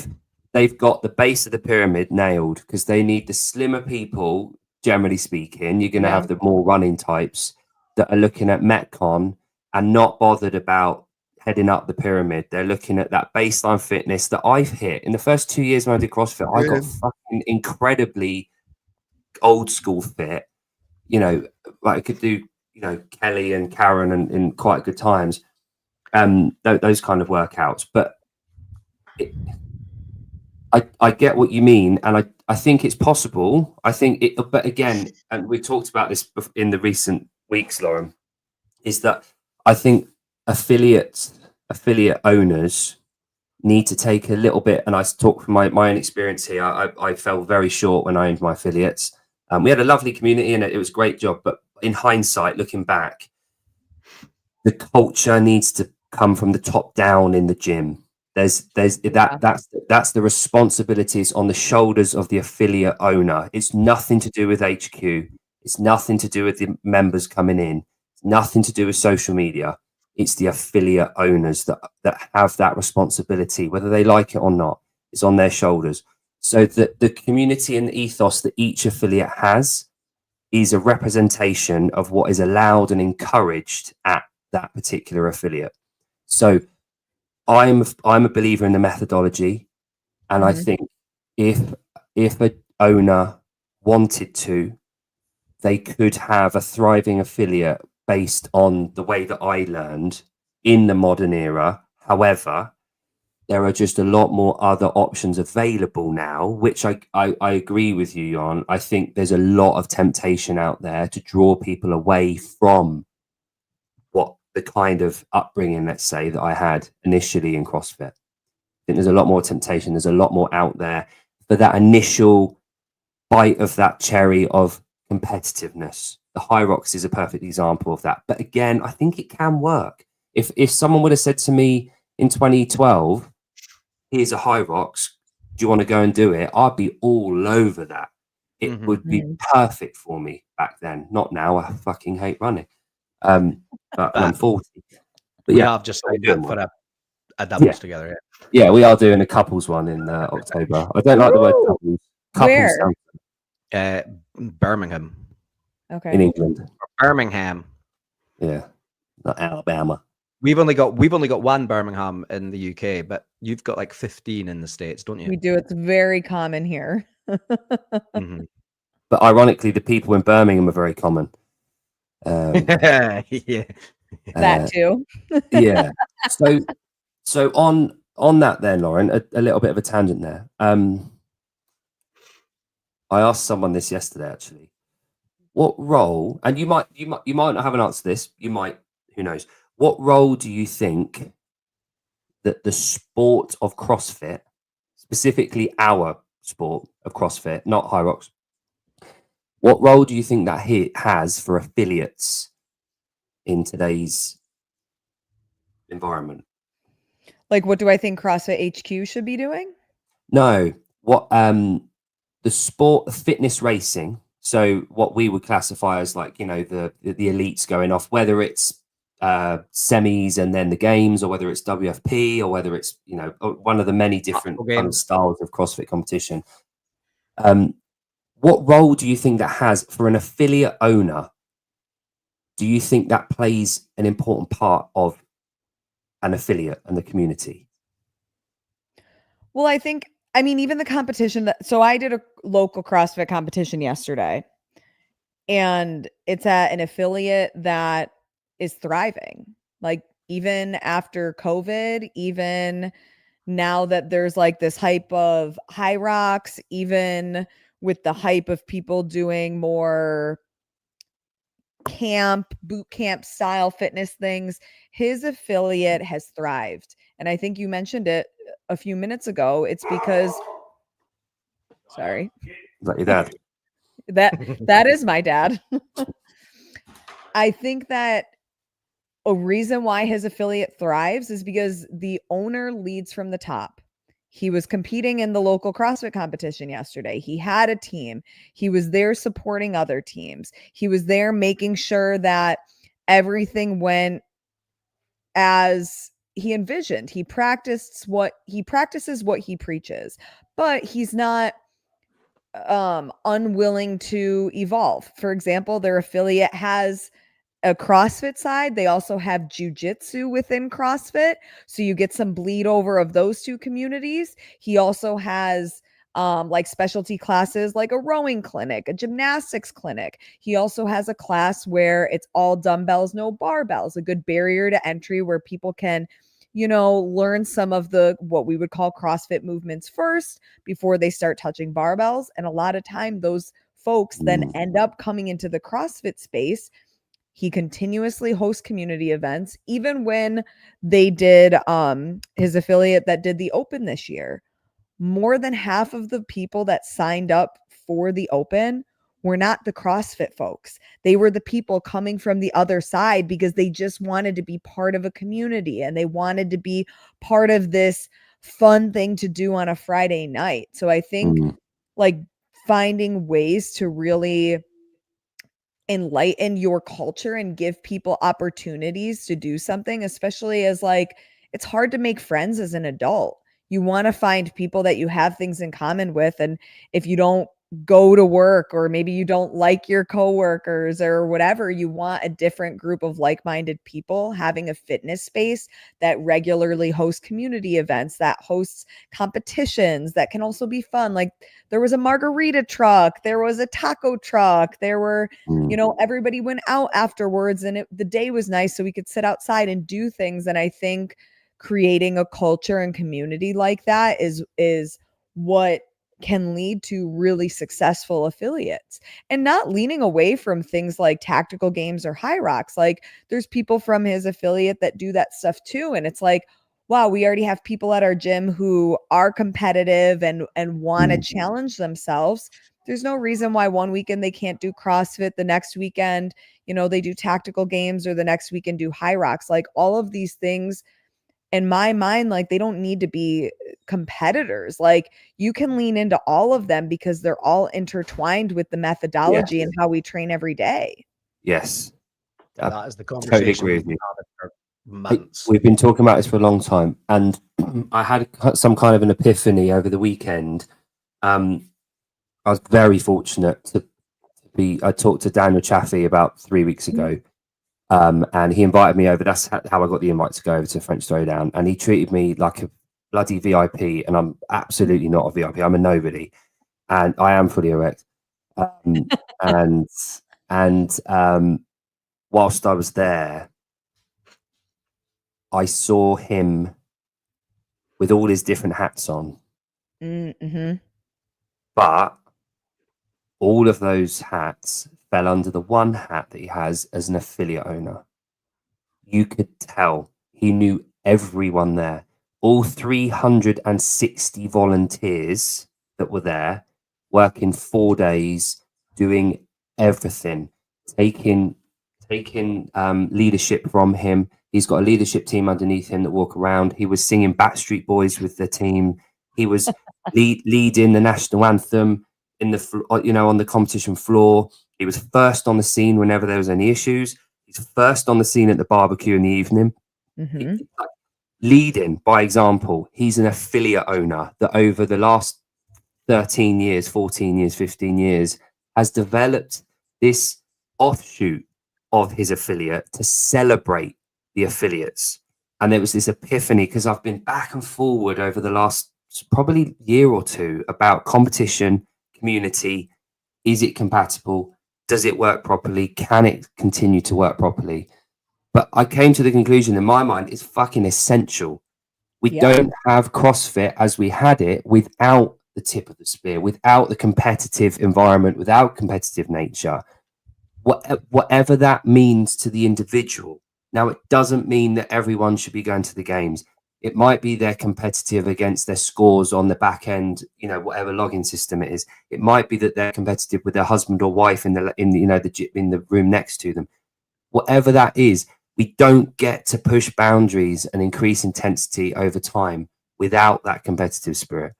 they've got the base of the pyramid nailed, because they need the slimmer people, generally speaking. You're going to have the more running types that are looking at Metcon and not bothered about heading up the pyramid. They're looking at that baseline fitness that I've hit. In the first 2 years when I did CrossFit, I got fucking incredibly old school fit. You know, like I could do, you know, Kelly and Karen and in quite good times. Those kind of workouts. But I get what you mean, and I think it's possible. I think it, but again, and we talked about this in the recent weeks, Lauren, is that I think affiliate owners need to take a little bit, and I talk from my own experience here. I fell very short when I owned my affiliates. We had a lovely community and it was a great job, but in hindsight, looking back, the culture needs to come from the top down in the gym. That's the responsibilities on the shoulders of the affiliate owner. It's nothing to do with HQ. It's nothing to do with the members coming in. It's nothing to do with social media. It's the affiliate owners that have that responsibility, whether they like it or not. It's on their shoulders. So that the community and the ethos that each affiliate has is a representation of what is allowed and encouraged at that particular affiliate. So I'm a believer in the methodology, and I think if an owner wanted to, they could have a thriving affiliate based on the way that I learned in the modern era. However, there are just a lot more other options available now, which I agree with you on. I think there's a lot of temptation out there to draw people away from what the kind of upbringing, let's say, that I had initially in CrossFit. I think there's a lot more temptation. There's a lot more out there for that initial bite of that cherry of competitiveness. The Hyrox is a perfect example of that. But again, I think it can work. If someone would have said to me in 2012, here's a Hyrox, do you want to go and do it? I'd be all over that. It would be perfect for me back then. Not now. I fucking hate running. But I'm 40. But yeah, I've just signed up for a doubles together. Yeah, we are doing a couples one in October. I don't like the word couples. Couples. Where? Birmingham. Okay. In England. Birmingham. Yeah, not Alabama. We've only got one Birmingham in the UK, but you've got like 15 in the States, don't you? We do. It's very common here. But ironically, the people in Birmingham are very common. Yeah. That too. Yeah. So on that then, Lauren, a little bit of a tangent there. I asked someone this yesterday, actually. What role, and you might not have an answer to this, you might, who knows, what role do you think that the sport of CrossFit, specifically our sport of CrossFit, not Hyrox, what role do you think that has for affiliates in today's environment? Like, what do I think CrossFit HQ should be doing? No, what the sport of fitness racing. So what we would classify as, like, you know, the elites going off, whether it's semis and then the games, or whether it's WFP, or whether it's, you know, one of the many different kind of styles of CrossFit competition. What role do you think that has for an affiliate owner? Do you think that plays an important part of an affiliate and the community? Well, I mean, even the competition so I did a local CrossFit competition yesterday. And it's at an affiliate that is thriving. Like, even after COVID, even now that there's like this hype of high rocks, even with the hype of people doing more boot camp style fitness things, his affiliate has thrived. And I think you mentioned it a few minutes ago. It's because, sorry, Is that your dad? that is my dad. I think that a reason why his affiliate thrives is because the owner leads from the top. He was competing in the local CrossFit competition yesterday. He had a team. He was there supporting other teams. He was there making sure that everything went as he envisioned. He practices what he preaches, but he's not unwilling to evolve. For example, their affiliate has a CrossFit side. They also have jujitsu within CrossFit. So you get some bleed over of those two communities. He also has like specialty classes like a rowing clinic, a gymnastics clinic. He also has a class where it's all dumbbells, no barbells, a good barrier to entry where people can, learn some of the what we would call CrossFit movements first before they start touching barbells. And a lot of time those folks then end up coming into the CrossFit space. He continuously hosts community events. Even when they did his affiliate that did the Open this year, more than half of the people that signed up for the Open were not the CrossFit folks. They were the people coming from the other side because they just wanted to be part of a community and they wanted to be part of this fun thing to do on a Friday night. So I think like finding ways to really enlighten your culture and give people opportunities to do something, especially as like it's hard to make friends as an adult. You want to find people that you have things in common with, and if you don't go to work or maybe you don't like your coworkers or whatever, you want a different group of like-minded people. Having a fitness space that regularly hosts community events, that hosts competitions that can also be fun. Like there was a margarita truck, there was a taco truck, there were everybody went out afterwards and the day was nice so we could sit outside and do things. And I think creating a culture and community like that is what can lead to really successful affiliates, and not leaning away from things like tactical games or high rocks. Like there's people from his affiliate that do that stuff too. And it's like, wow, we already have people at our gym who are competitive and want to challenge themselves. There's no reason why one weekend they can't do CrossFit, the next weekend, they do tactical games, or the next weekend do high rocks. Like all of these things, in my mind, like they don't need to be competitors. Like you can lean into all of them because they're all intertwined with the methodology and how we train every day. Yes. That is the conversation. Totally agree with you. For months. We've been talking about this for a long time, and I had some kind of an epiphany over the weekend. I was very fortunate to be. I talked to Daniel Chaffee about 3 weeks ago, and he invited me over. That's how I got the invite to go over to French Throwdown, and he treated me like a bloody VIP, and I'm absolutely not a VIP. I'm a nobody, and I am fully erect. And whilst I was there, I saw him with all his different hats on. But all of those hats fell under the one hat that he has as an affiliate owner. You could tell he knew everyone there. All 360 volunteers that were there, working 4 days, doing everything, taking leadership from him. He's got a leadership team underneath him that walk around. He was singing Backstreet Boys with the team. He was leading the national anthem in the on the competition floor. He was first on the scene whenever there was any issues. He's first on the scene at the barbecue in the evening. Leading by example. He's an affiliate owner that over the last 13 years, 14 years, 15 years has developed this offshoot of his affiliate to celebrate the affiliates. And there was this epiphany because I've been back and forward over the last probably year or two about competition, community. Is it compatible? Does it work properly? Can it continue to work properly? But I came to the conclusion in my mind, it's fucking essential. We don't have CrossFit as we had it without the tip of the spear, without the competitive environment, without competitive nature, whatever that means to the individual. Now, it doesn't mean that everyone should be going to the games. It might be they're competitive against their scores on the back end, you know, whatever login system it is. It might be that they're competitive with their husband or wife in the you know, in the room next to them. Whatever that is, we don't get to push boundaries and increase intensity over time without that competitive spirit.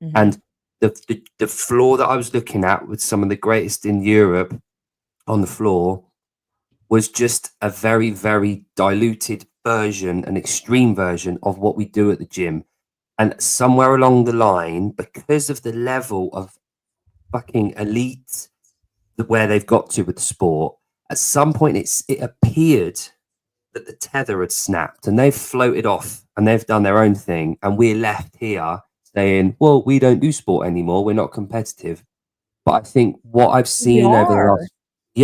Mm-hmm. And the floor that I was looking at with some of the greatest in Europe on the floor was just a very, very diluted version, an extreme version of what we do at the gym. And somewhere along the line, because of the level of fucking elite where they've got to with the sport, at some point it appeared that the tether had snapped and they've floated off and they've done their own thing. And we're left here saying, well, we don't do sport anymore. We're not competitive. But I think what I've seen over the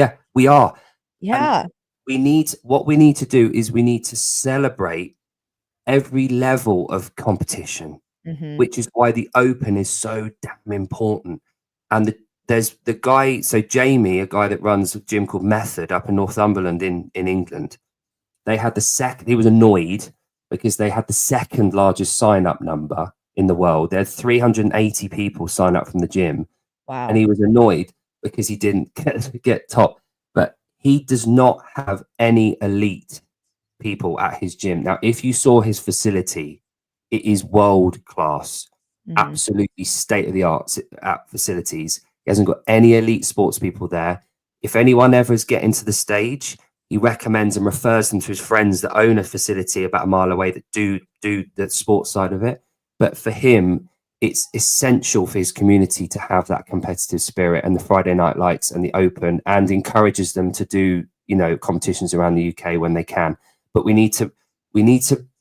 last, we are. Yeah. And what we need to do is we need to celebrate every level of competition, which is why the Open is so damn important. And there's the guy, so Jamie, a guy that runs a gym called Method up in Northumberland in England. They had he was annoyed because they had the second largest sign up number in the world. There had 380 people sign up from the gym. Wow. And he was annoyed because he didn't get top. But he does not have any elite people at his gym. Now, if you saw his facility, it is world class, absolutely state of the art facilities. He hasn't got any elite sports people there. If anyone ever is getting to the stage, he recommends and refers them to his friends that own a facility about a mile away that do the sports side of it. But for him, it's essential for his community to have that competitive spirit and the Friday Night Lights and the Open, and encourages them to do, you know, competitions around the UK when they can. But we need to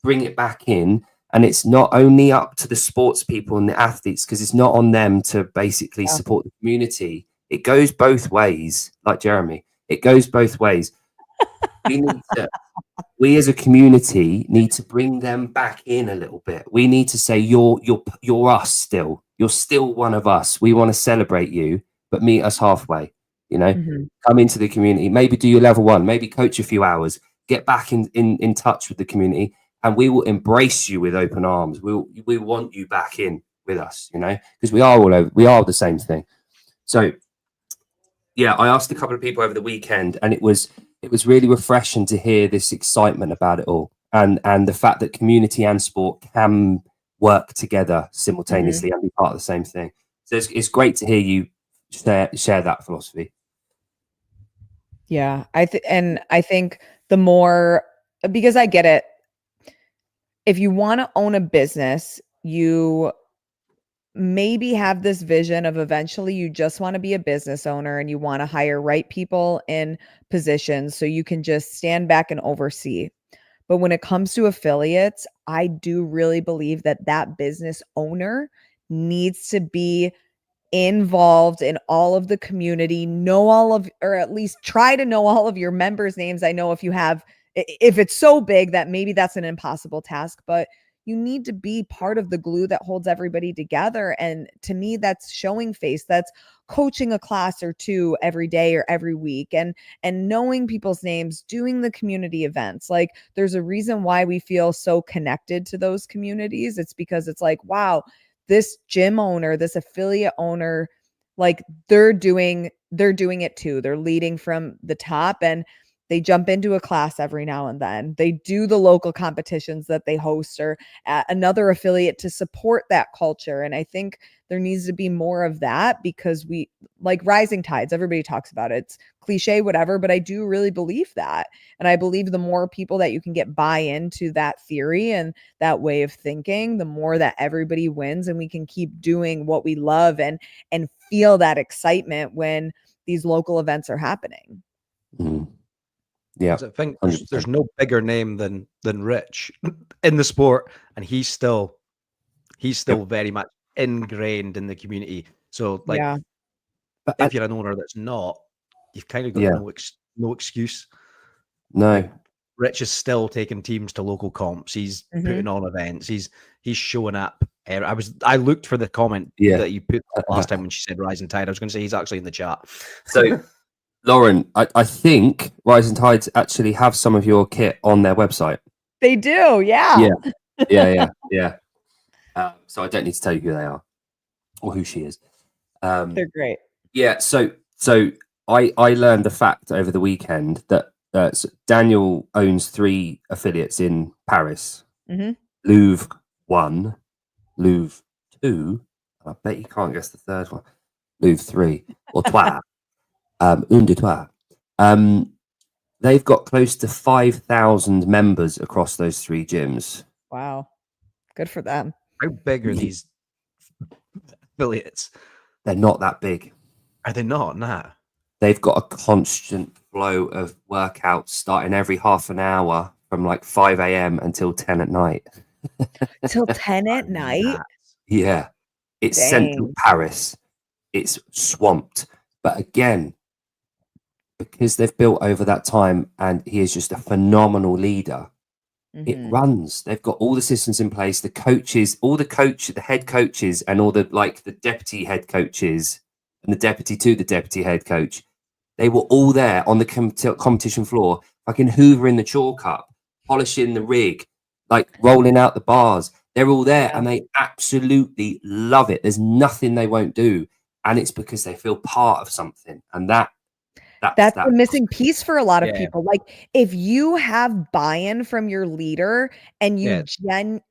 bring it back in. And it's not only up to the sports people and the athletes, because it's not on them to basically support the community. It goes both ways, like Jeremy. It goes both ways. We as a community need to bring them back in a little bit. We need to say, you're us still. You're still one of us. We want to celebrate you, but meet us halfway. You know, come into the community, maybe do your level 1, maybe coach a few hours, get back in touch with the community, and we will embrace you with open arms. We want you back in with us, you know, because we are all over. We are the same thing. So, yeah, I asked a couple of people over the weekend, and it was really refreshing to hear this excitement about it all, and the fact that community and sport can work together simultaneously and be part of the same thing. So it's great to hear you share that philosophy. Yeah, I think the more, because I get it. If you want to own a business, you maybe have this vision of eventually you just want to be a business owner and you want to hire right people in positions so you can just stand back and oversee. But when it comes to affiliates, I do really believe that that business owner needs to be involved in all of the community, know all of, or at least try to know all of your members' names. I know if it's so big that maybe that's an impossible task, but you need to be part of the glue that holds everybody together. And to me, that's showing face. That's coaching a class or two every day or every week, and knowing people's names, doing the community events. Like, there's a reason why we feel so connected to those communities. It's because it's like, wow, this gym owner, this affiliate owner, like they're doing it too. They're leading from the top, and they jump into a class every now and then. They do the local competitions that they host, or at another affiliate to support that culture. And I think there needs to be more of that, because we, like, rising tides, everybody talks about it. It's cliche, whatever, but I do really believe that. And I believe the more people that you can get buy into that theory and that way of thinking, the more that everybody wins, and we can keep doing what we love and feel that excitement when these local events are happening. Yeah, I think there's no bigger name than Rich in the sport, and he's still very much ingrained in the community. So, like, if you're an owner that's not, you've kind of got Yeah. no excuse. No. Like, Rich is still taking teams to local comps. He's putting on events. He's showing up. I looked for the comment that you put last time when she said Rising Tide. I was going to say he's actually in the chat. So, Lauren, I think Rising Tides actually have some of your kit on their website. They do, yeah. Yeah. So I don't need to tell you who they are or who she is. They're great. Yeah. So I learned the fact over the weekend that Daniel owns 3 affiliates in Paris. Louvre 1, Louvre 2. I bet you can't guess the third one. Louvre 3 or Trois. Un de Trois. They've got close to 5,000 members across those 3 gyms. Wow. Good for them. How big are these affiliates? They're not that big. Are they not? Nah. They've got a constant flow of workouts starting every half an hour from like 5 a.m. until 10 at night. Till 10 at night? Yeah. It's central Paris. It's swamped. But again, because they've built over that time and he is just a phenomenal leader, it runs. They've got all the systems in place, the coaches, the head coaches and all the deputy head coaches and the deputy to the deputy head coach. They were all there on the competition floor, fucking hoovering the chalk up, polishing the rig, like rolling out the bars. They're all there and they absolutely love it. There's nothing they won't do. And it's because they feel part of something. And that's the missing piece for a lot of people. Like, if you have buy-in from your leader and you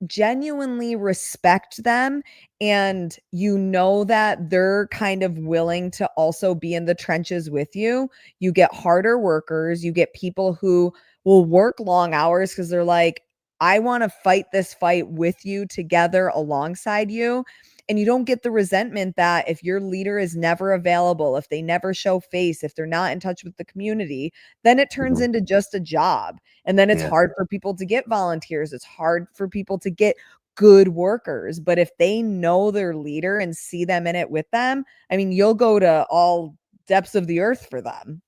genuinely respect them and you know that they're kind of willing to also be in the trenches with you, you get harder workers, you get people who will work long hours because they're like, I want to fight this fight with you together alongside you. And you don't get the resentment that if your leader is never available, if they never show face, if they're not in touch with the community, then it turns into just a job. And then it's hard for people to get volunteers. It's hard for people to get good workers. But if they know their leader and see them in it with them, I mean, you'll go to all depths of the earth for them.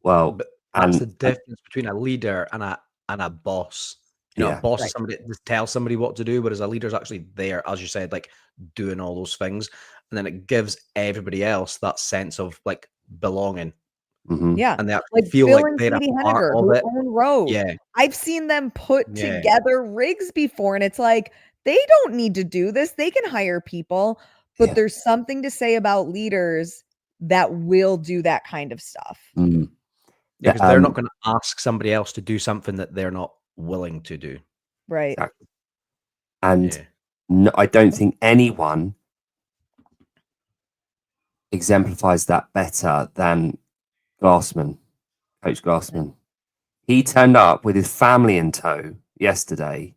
Well, but that's the difference between a leader and a boss. You know, a boss is somebody that tells somebody what to do, whereas a leader's actually there, as you said, like doing all those things. And then it gives everybody else that sense of like belonging. Yeah. And they actually feel like they're a part of it. Own road. Yeah. I've seen them put together rigs before, and it's like, they don't need to do this. They can hire people, but there's something to say about leaders that will do that kind of stuff. Because they're not going to ask somebody else to do something that they're not willing to do. Right. Exactly. And no, I don't think anyone exemplifies that better than Glassman, Coach Glassman. He turned up with his family in tow yesterday.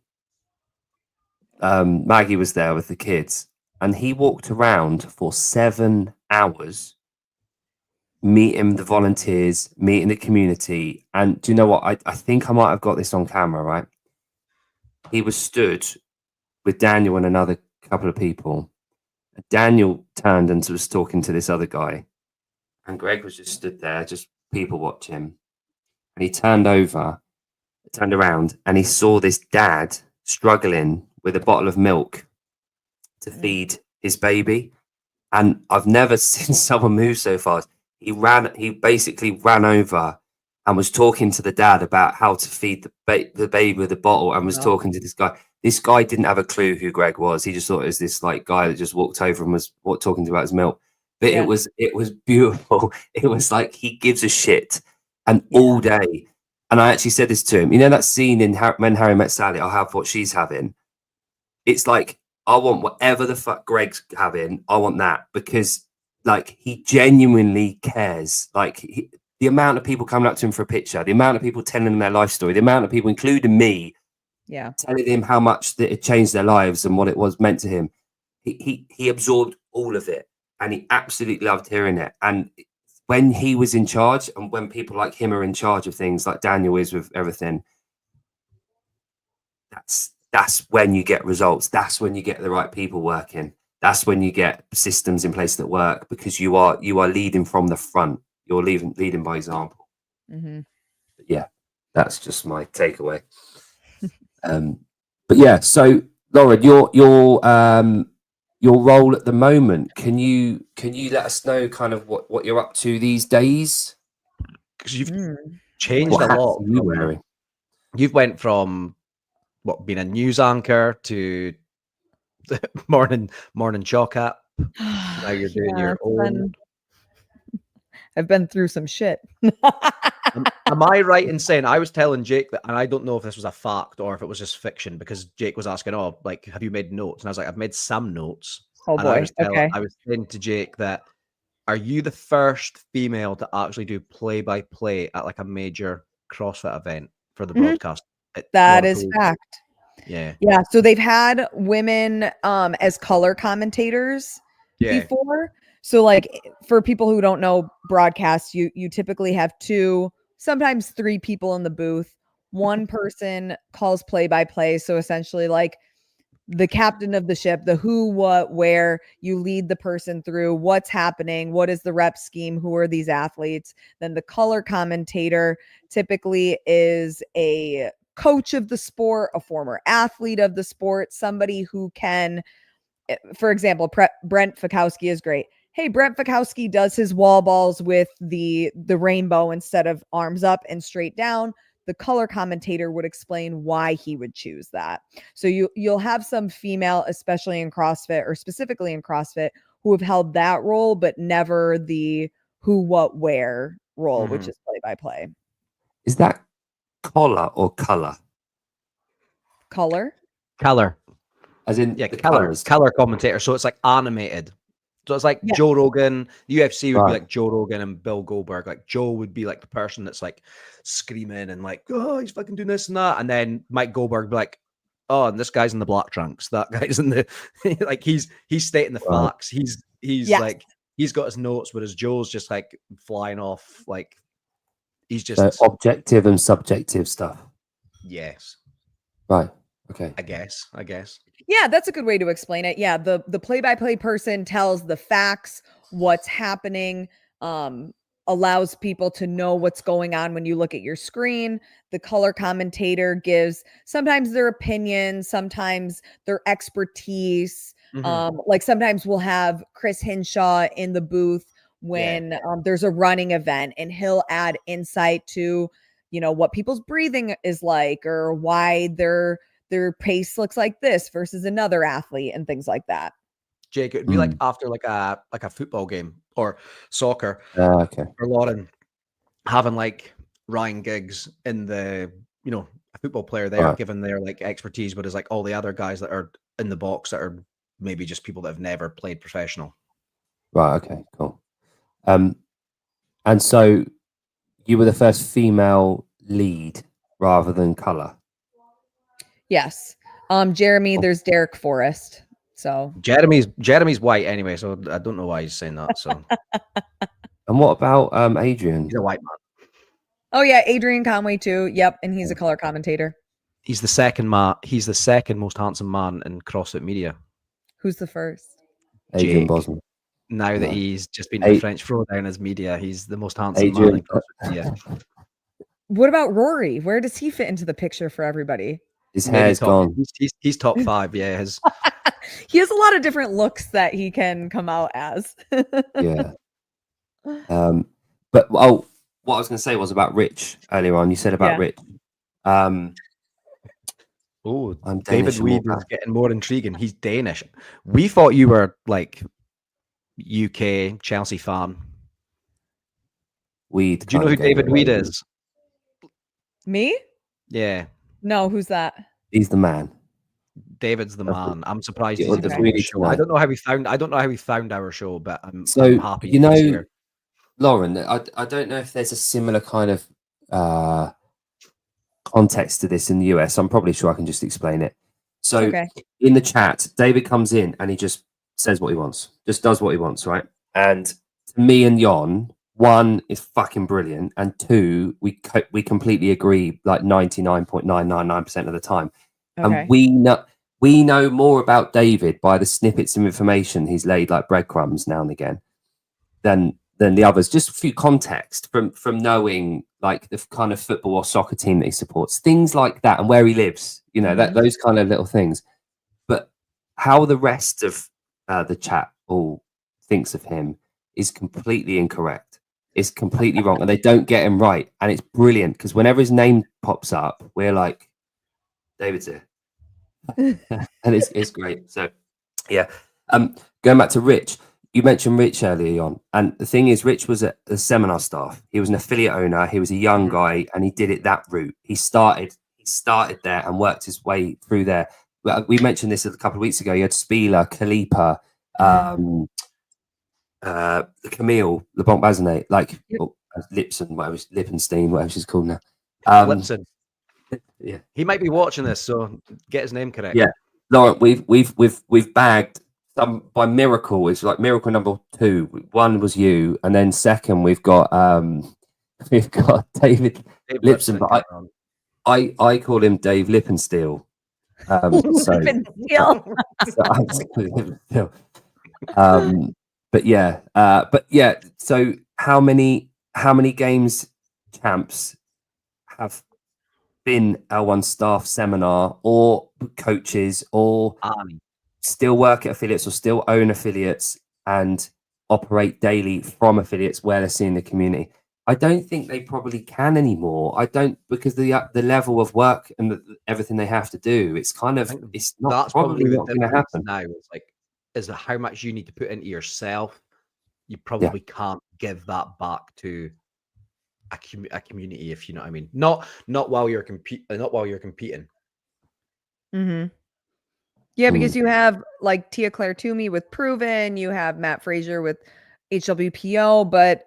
Maggie was there with the kids, and he walked around for 7 hours meeting the volunteers, meeting the community. And do you know what? I think I might have got this on camera, right? He was stood with Daniel and another couple of people. Daniel turned and was talking to this other guy. And Greg was just stood there, just people watch him. And he turned around, and he saw this dad struggling with a bottle of milk to feed his baby. And I've never seen someone move so fast. He basically ran over and was talking to the dad about how to feed the baby with a bottle, and was talking to this guy. This guy didn't have a clue who Greg was. He just thought it was this like guy that just walked over and was talking about his milk. But it was beautiful. It was like he gives a shit, and all day. And I actually said this to him. You know that scene in When Harry Met Sally? I'll have what she's having. It's like, I want whatever the fuck Greg's having. I want that, because like he genuinely cares. Like the amount of people coming up to him for a picture, the amount of people telling him their life story, the amount of people, including me, telling him how much that it changed their lives and what it was meant to him. He absorbed all of it, and he absolutely loved hearing it. And when he was in charge, and when people like him are in charge of things, like Daniel is with everything, that's when you get results. That's when you get the right people working. That's when you get systems in place that work, because you are leading from the front. you're leading by example. Mhm. But yeah, that's just my takeaway. But yeah, so Lauren, your role at the moment, can you let us know kind of what you're up to these days? Because you've Mm. changed What a hats lot. are you wearing? You've went from being a news anchor to morning chalk app. Now you're doing your it's own. I've been through some shit. Am I right in saying I was telling Jake that, and I don't know if this was a fact or if it was just fiction, because Jake was asking, "Oh, like, have you made notes?" And I was like, "I've made some notes." Oh And I boy. was Okay. saying to Jake that, are you the first female to actually do play-by-play at like a major CrossFit event for the Mhm. broadcast? That is fact. Yeah. Yeah. So they've had women as color commentators before. So like for people who don't know broadcasts, you typically have 2, sometimes 3 people in the booth. One person calls play by play. So essentially like the captain of the ship, the who, what, where. You lead the person through what's happening, what is the rep scheme, who are these athletes. Then the color commentator typically is a coach of the sport, a former athlete of the sport, somebody who can, for example, Brent Fikowski is great. Hey, Brent Fikowski does his wall balls with the rainbow instead of arms up and straight down. The color commentator would explain why he would choose that. So you'll have some female, especially in CrossFit or specifically in CrossFit, who have held that role, but never the who, what, where role, which is play by play. Is that collar or color? Color? Color. As in Yeah, the color colors. commentator. So it's like animated. So it's like Joe Rogan. The UFC would be like Joe Rogan and Bill Goldberg. Like Joe would be like the person that's like screaming and like, oh, he's fucking doing this and that. And then Mike Goldberg would be like, oh, and this guy's in the black trunks. That guy's in the like he's stating the facts. He's like he's got his notes, whereas Joe's just like flying off. Like he's just objective and subjective stuff. Yes. Right. Okay. I guess. Yeah, that's a good way to explain it. Yeah, the play-by-play person tells the facts, what's happening, allows people to know what's going on when you look at your screen. The color commentator gives sometimes their opinion, sometimes their expertise. Like sometimes we'll have Chris Hinshaw in the booth when there's a running event, and he'll add insight to, what people's breathing is like, or why their pace looks like this versus another athlete and things like that. Jake, it'd be like after like a football game or soccer. Okay. For Lauren, having like Ryan Giggs in the, a football player there, given their like expertise, but it's like all the other guys that are in the box that are maybe just people that have never played professional. Right. Okay. Cool. And so you were the first female lead rather than color. Yes. Jeremy, there's Derek Forrest. So Jeremy's white anyway, so I don't know why he's saying that. So and what about Adrian? He's a white man. Oh yeah, Adrian Conway too. Yep, and he's a color commentator. He's the second most handsome man in CrossFit media. Who's the first? Adrian Bosman. Now that he's just been to the French Throwdown as media, he's the most handsome man in CrossFit media. What about Rory? Where does he fit into the picture for everybody? His hair's gone. He's top 5. Yeah, he has a lot of different looks that he can come out as. Yeah. But what I was going to say was about Rich earlier on. You said about Rich. David Weed is getting more intriguing. He's Danish. We thought you were like UK Chelsea fan. Weed. Do you know who David Weed is? Me? Yeah. No, who's that? He's the man. David's the man. I'm surprised he's even on the show. I don't know how he found our show, but I'm happy. You know, Lauren, I don't know if there's a similar kind of context to this in the US. I'm probably sure I can just explain it. So in the chat, David comes in and he just says what he wants, just does what he wants, right? And me and Jon, 1 is fucking brilliant, and 2, we completely agree like 99.999% of the time. And we know more about David by the snippets of information he's laid like breadcrumbs now and again than than the others. Just a few context from knowing like the kind of football or soccer team that he supports, things like that, and where he lives. You know, that those kind of little things. But how the rest of the chat all thinks of him is completely incorrect. It's completely wrong, and they don't get him right. And it's brilliant because whenever his name pops up, we're like, David's here. And it's great. So yeah. Going back to Rich, you mentioned Rich earlier on, and the thing is, Rich was a seminar staff. He was an affiliate owner. He was a young guy, and he did it that route. He started there and worked his way through there. We mentioned this a couple of weeks ago. You had Spieler, Kalipa, the Camille, LeBlanc Bazinet, like Lipson, whatever, Lippenstein, whatever she's called now. Lipson. Yeah, he might be watching this, so get his name correct. Yeah, Lauren, we've bagged some by miracle. It's like miracle number 2. One was you, and then second we've got David Lipson, but I call him Dave Lippensteel. But yeah. So how many games champs have been L1 staff seminar or coaches or still work at affiliates or still own affiliates and operate daily from affiliates where they're seeing the community? I don't think they probably can anymore. I don't, because the level of work and everything they have to do, it's kind of, it's not, that's probably not going to happen now. It's like, is that how much you need to put into yourself? You probably can't give that back to a community, if you know what I mean. Not while you're competing. Yeah, because you have like Tia Claire Toomey with Proven, you have Matt Frazier with HWPO, but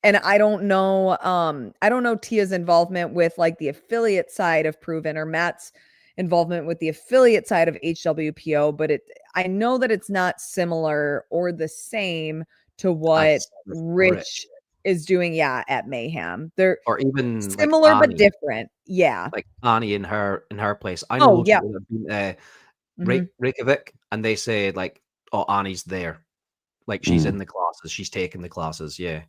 and I don't know Tia's involvement with like the affiliate side of Proven or Matt's involvement with the affiliate side of HWPO, but I know that it's not similar or the same to what Rich is doing at Mayhem. They're or even similar like but different. Yeah. Like Annie in her place. I know people that have been Reykjavik, and they say like, oh, Annie's there. Like she's in the classes, she's taking the classes, yeah.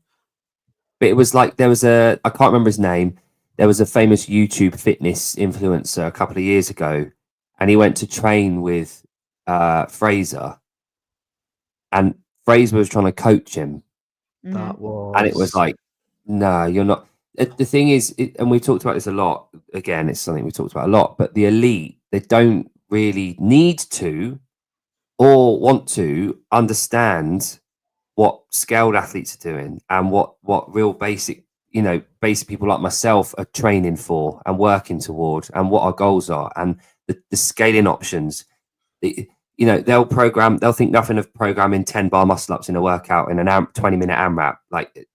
But it was like, there was I can't remember his name. There was a famous YouTube fitness influencer a couple of years ago, and he went to train with Fraser, and Fraser was trying to coach him. And it was like, no, you're not. The thing is, and we've talked about this a lot, again, it's something we talked about a lot, but the elite, they don't really need to or want to understand what scaled athletes are doing and what real basic people like myself are training for and working toward, and what our goals are, and the scaling options. They'll think nothing of programming 10 bar muscle ups in a workout in an 20-minute AMRAP. Like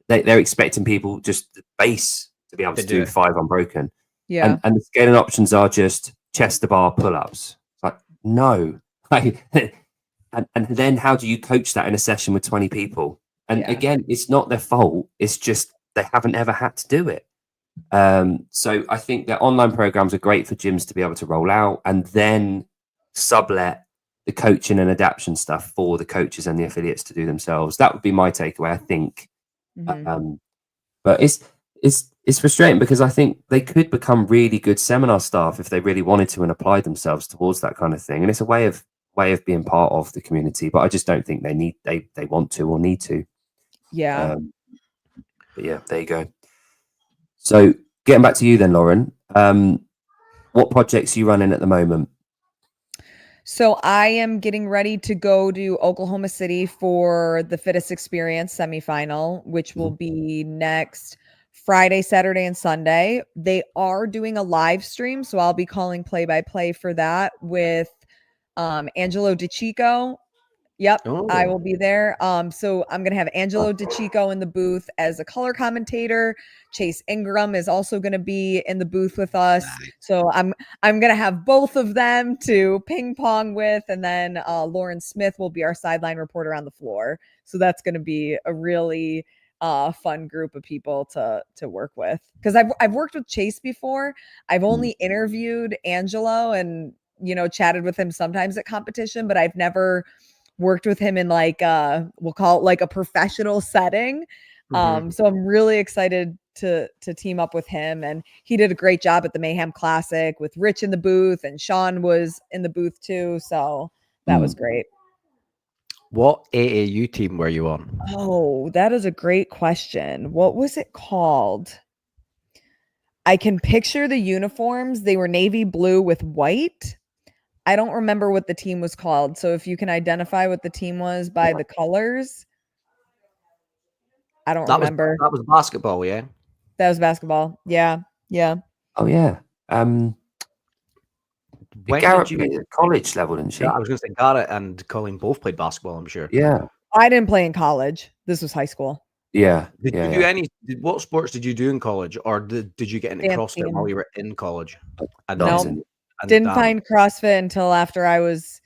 they're expecting people just the base to be able to do 5 unbroken. Yeah. And the scaling options are just chest to bar pull-ups. It's like, no. And then how do you coach that in a session with 20 people? And again, it's not their fault. It's just they haven't ever had to do it. So I think that online programs are great for gyms to be able to roll out and then sublet the coaching and adaptation stuff for the coaches and the affiliates to do themselves. That would be my takeaway, I think. But it's frustrating because I think they could become really good seminar staff if they really wanted to and applied themselves towards that kind of thing. And it's a way of being part of the community, but I just don't think they want to or need to. Yeah. But yeah, there you go. So getting back to you then, Lauren, what projects are you running at the moment? So I am getting ready to go to Oklahoma City for the Fittest Experience semifinal, which will be next Friday, Saturday, and Sunday. They are doing a live stream, so I'll be calling play-by-play for that with Angelo DiCicco. Yep, I will be there. So I'm going to have Angelo DiCicco in the booth as a color commentator. Chase Ingram is also going to be in the booth with us. Nice. So I'm going to have both of them to ping pong with, and then Lauren Smith will be our sideline reporter on the floor. So that's going to be a really fun group of people to work with, because I've worked with Chase before. I've only interviewed Angelo and chatted with him sometimes at competition, but I've never worked with him in like we'll call it like a professional setting. Mhm. So I'm really excited to team up with him, and he did a great job at the Mayhem Classic with Rich in the booth, and Sean was in the booth too. So that was great. What AAU team were you on? Oh, that is a great question. What was it called? I can picture the uniforms. They were navy blue with white. I don't remember what the team was called. So if you can identify what the team was by the colors, I don't remember. That was basketball, yeah. That was basketball. Yeah. Yeah. Oh yeah. When Garrett did you? played at college level, didn't she? Yeah, I was going to say Garrett and Colleen both played basketball. I'm sure. Yeah. I didn't play in college. This was high school. Yeah. Did you do any? What sports did you do in college, or did you get into Dance CrossFit while team. you were in college? And Nothing. and Didn't find CrossFit until after I was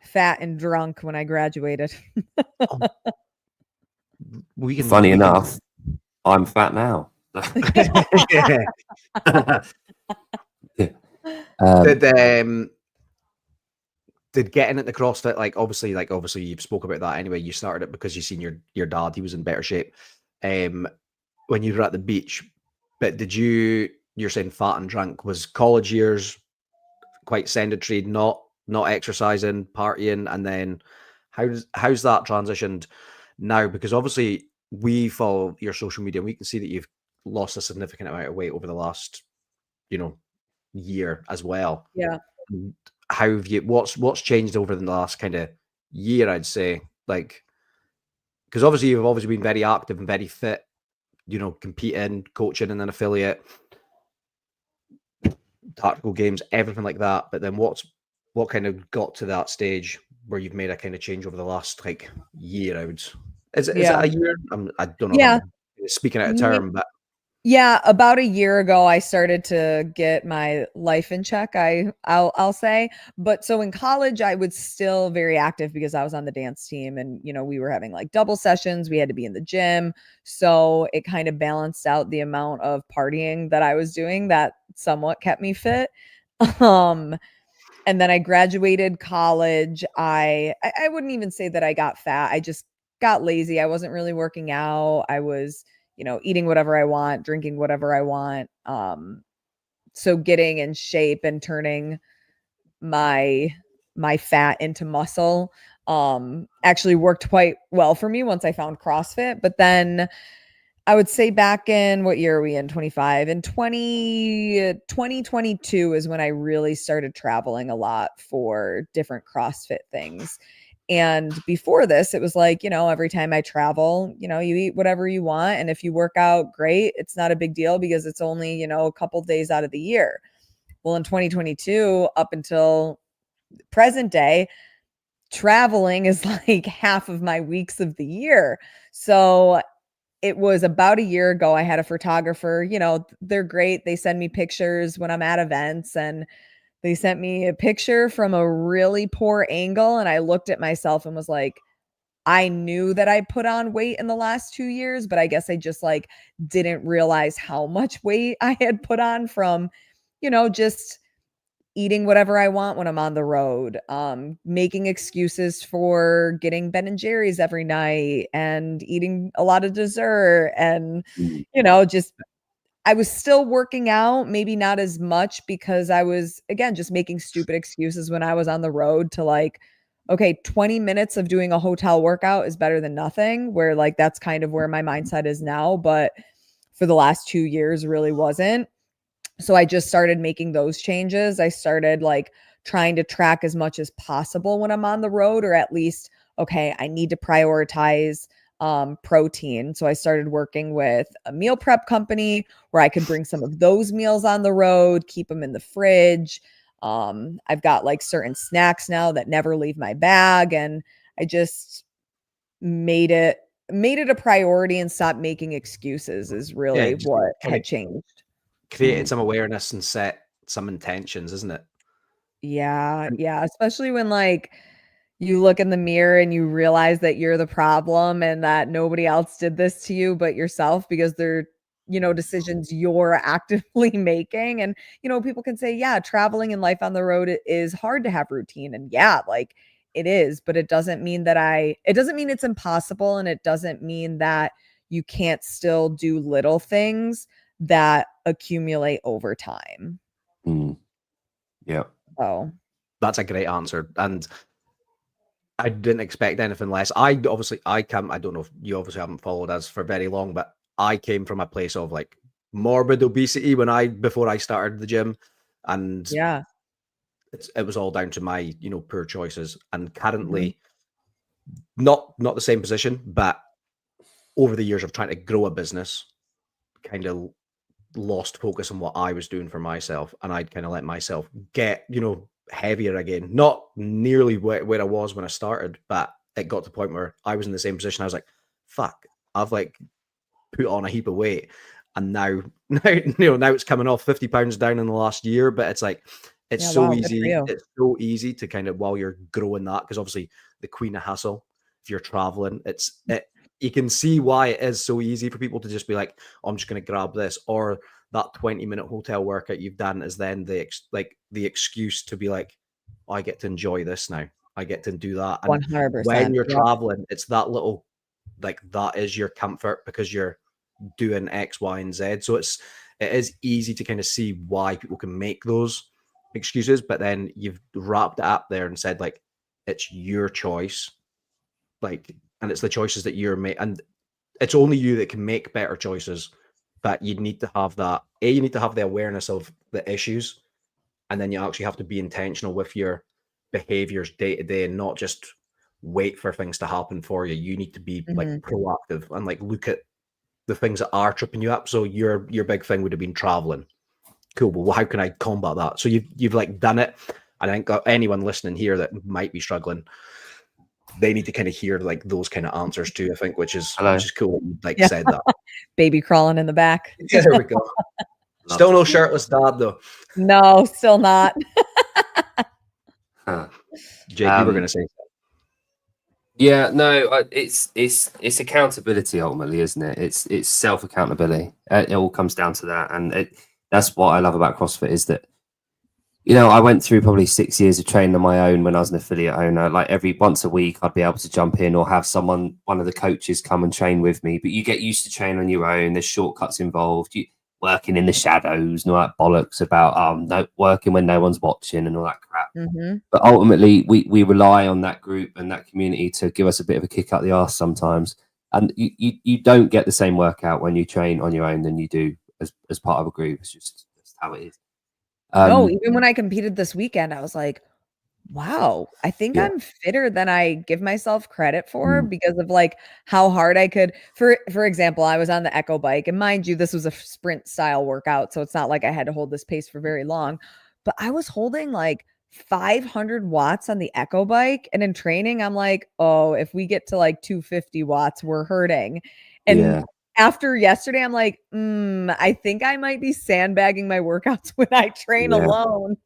fat and drunk when I graduated. Funny enough, I'm fat now. Did getting into CrossFit, like obviously you've spoke about that anyway. You started it because you seen your dad, he was in better shape when you were at the beach. But you're saying fat and drunk, was college years quite sedentary, not exercising, partying, and then how's that transitioned now? Because obviously we follow your social media and we can see that you've lost a significant amount of weight over the last year as well. Yeah. How have you what's changed over the last kind of year, I'd say, like, because obviously you've always been very active and very fit, competing, coaching, and then affiliate, tactical games, everything like that. But then what kind of got to that stage where you've made a kind of change over the last like year? Is it a year? I don't know. Yeah. I'm speaking out of term, but yeah, about a year ago, I started to get my life in check. I'll say, but so in college, I was still very active because I was on the dance team, and we were having like double sessions. We had to be in the gym, so it kind of balanced out the amount of partying that I was doing. That somewhat kept me fit. And then I graduated college. I wouldn't even say that I got fat. I just got lazy. I wasn't really working out. I was eating whatever I want, drinking whatever I want. So getting in shape and turning my fat into muscle actually worked quite well for me once I found CrossFit. But then I would say back in, what year are we in? 25. In 2022 is when I really started traveling a lot for different CrossFit things. And before this, it was like, every time I travel, you eat whatever you want. And if you work out, great. It's not a big deal because it's only, a couple days out of the year. Well, in 2022, up until present day, traveling is like half of my weeks of the year. So it was about a year ago. I had a photographer, they're great. They send me pictures when I'm at events, and they sent me a picture from a really poor angle. And I looked at myself and was like, I knew that I put on weight in the last 2 years, but I guess I just like didn't realize how much weight I had put on from, just eating whatever I want when I'm on the road, making excuses for getting Ben and Jerry's every night and eating a lot of dessert. And, just, I was still working out, maybe not as much because I was, again, just making stupid excuses when I was on the road to like, okay, 20 minutes of doing a hotel workout is better than nothing, where like, that's kind of where my mindset is now. But for the last 2 years really wasn't. So I just started making those changes. I started like trying to track as much as possible when I'm on the road, or at least, okay, I need to prioritize protein. So I started working with a meal prep company where I could bring some of those meals on the road, keep them in the fridge. I've got like certain snacks now that never leave my bag. And I just made it a priority and stopped making excuses is really what had changed. Created some awareness and set some intentions, isn't it? Yeah. Especially when like you look in the mirror and you realize that you're the problem and that nobody else did this to you but yourself, because they're, decisions you're actively making. And, people can say, yeah, traveling and life on the road is hard to have routine. And yeah, like it is, but it doesn't mean that it doesn't mean it's impossible. And it doesn't mean that you can't still do little things that accumulate over time. Yeah. Oh, that's a great answer. And I didn't expect anything less. I don't know if you obviously haven't followed us for very long, but I came from a place of like morbid obesity before I started the gym. And yeah. it was all down to my, poor choices. And currently not the same position, but over the years of trying to grow a business, kind of lost focus on what I was doing for myself. And I'd kind of let myself get, heavier again, not nearly where I was when I started, but it got to the point where I was in the same position. I was like, fuck, I've like put on a heap of weight. And now it's coming off 50 pounds down in the last year, but it's like, it's so easy. It's so easy to kind of, while you're growing that, because obviously the queen of hustle, if you're traveling, you can see why it is so easy for people to just be like, oh, I'm just going to grab this, or that 20-minute hotel workout you've done is then the excuse to be like, oh, I get to enjoy this now. I get to do that. And 100%. when you're traveling, it's that little, like, that is your comfort because you're doing X, Y, and Z. So it is easy to kind of see why people can make those excuses, but then you've wrapped it up there and said, like, it's your choice, like, and it's the choices that you're making, and it's only you that can make better choices. But you need to have that. You need to have the awareness of the issues, and then you actually have to be intentional with your behaviors day to day, and not just wait for things to happen for you. You need to be like proactive and like look at the things that are tripping you up. So your big thing would have been traveling. Cool. Well, how can I combat that? So you've like done it. And I think anyone listening here that might be struggling, they need to kind of hear like those kind of answers too, I think, which is cool. Like said that. Baby crawling in the back. Yeah, there we go. Still no shirtless dad though. No, still not. Jake, you were going to say. Yeah, no, it's accountability ultimately, isn't it? It's self accountability. It all comes down to that, and that's what I love about CrossFit is that, I went through probably 6 years of training on my own when I was an affiliate owner. Like once a week, I'd be able to jump in or have one of the coaches come and train with me. But you get used to training on your own. There's shortcuts involved. You working in the shadows and all that bollocks about no working when no one's watching and all that crap. But ultimately, we rely on that group and that community to give us a bit of a kick up the arse sometimes. And you don't get the same workout when you train on your own than you do as part of a group. It's just how it is. No, even when I competed this weekend, I was like, wow, I think I'm fitter than I give myself credit for because of like how hard I could. For example, I was on the Echo bike, and mind you, this was a sprint style workout, so it's not like I had to hold this pace for very long, but I was holding like 500 watts on the Echo bike, and in training, I'm like, oh, if we get to like 250 watts, we're hurting. And after yesterday, I'm like, I think I might be sandbagging my workouts when I train alone.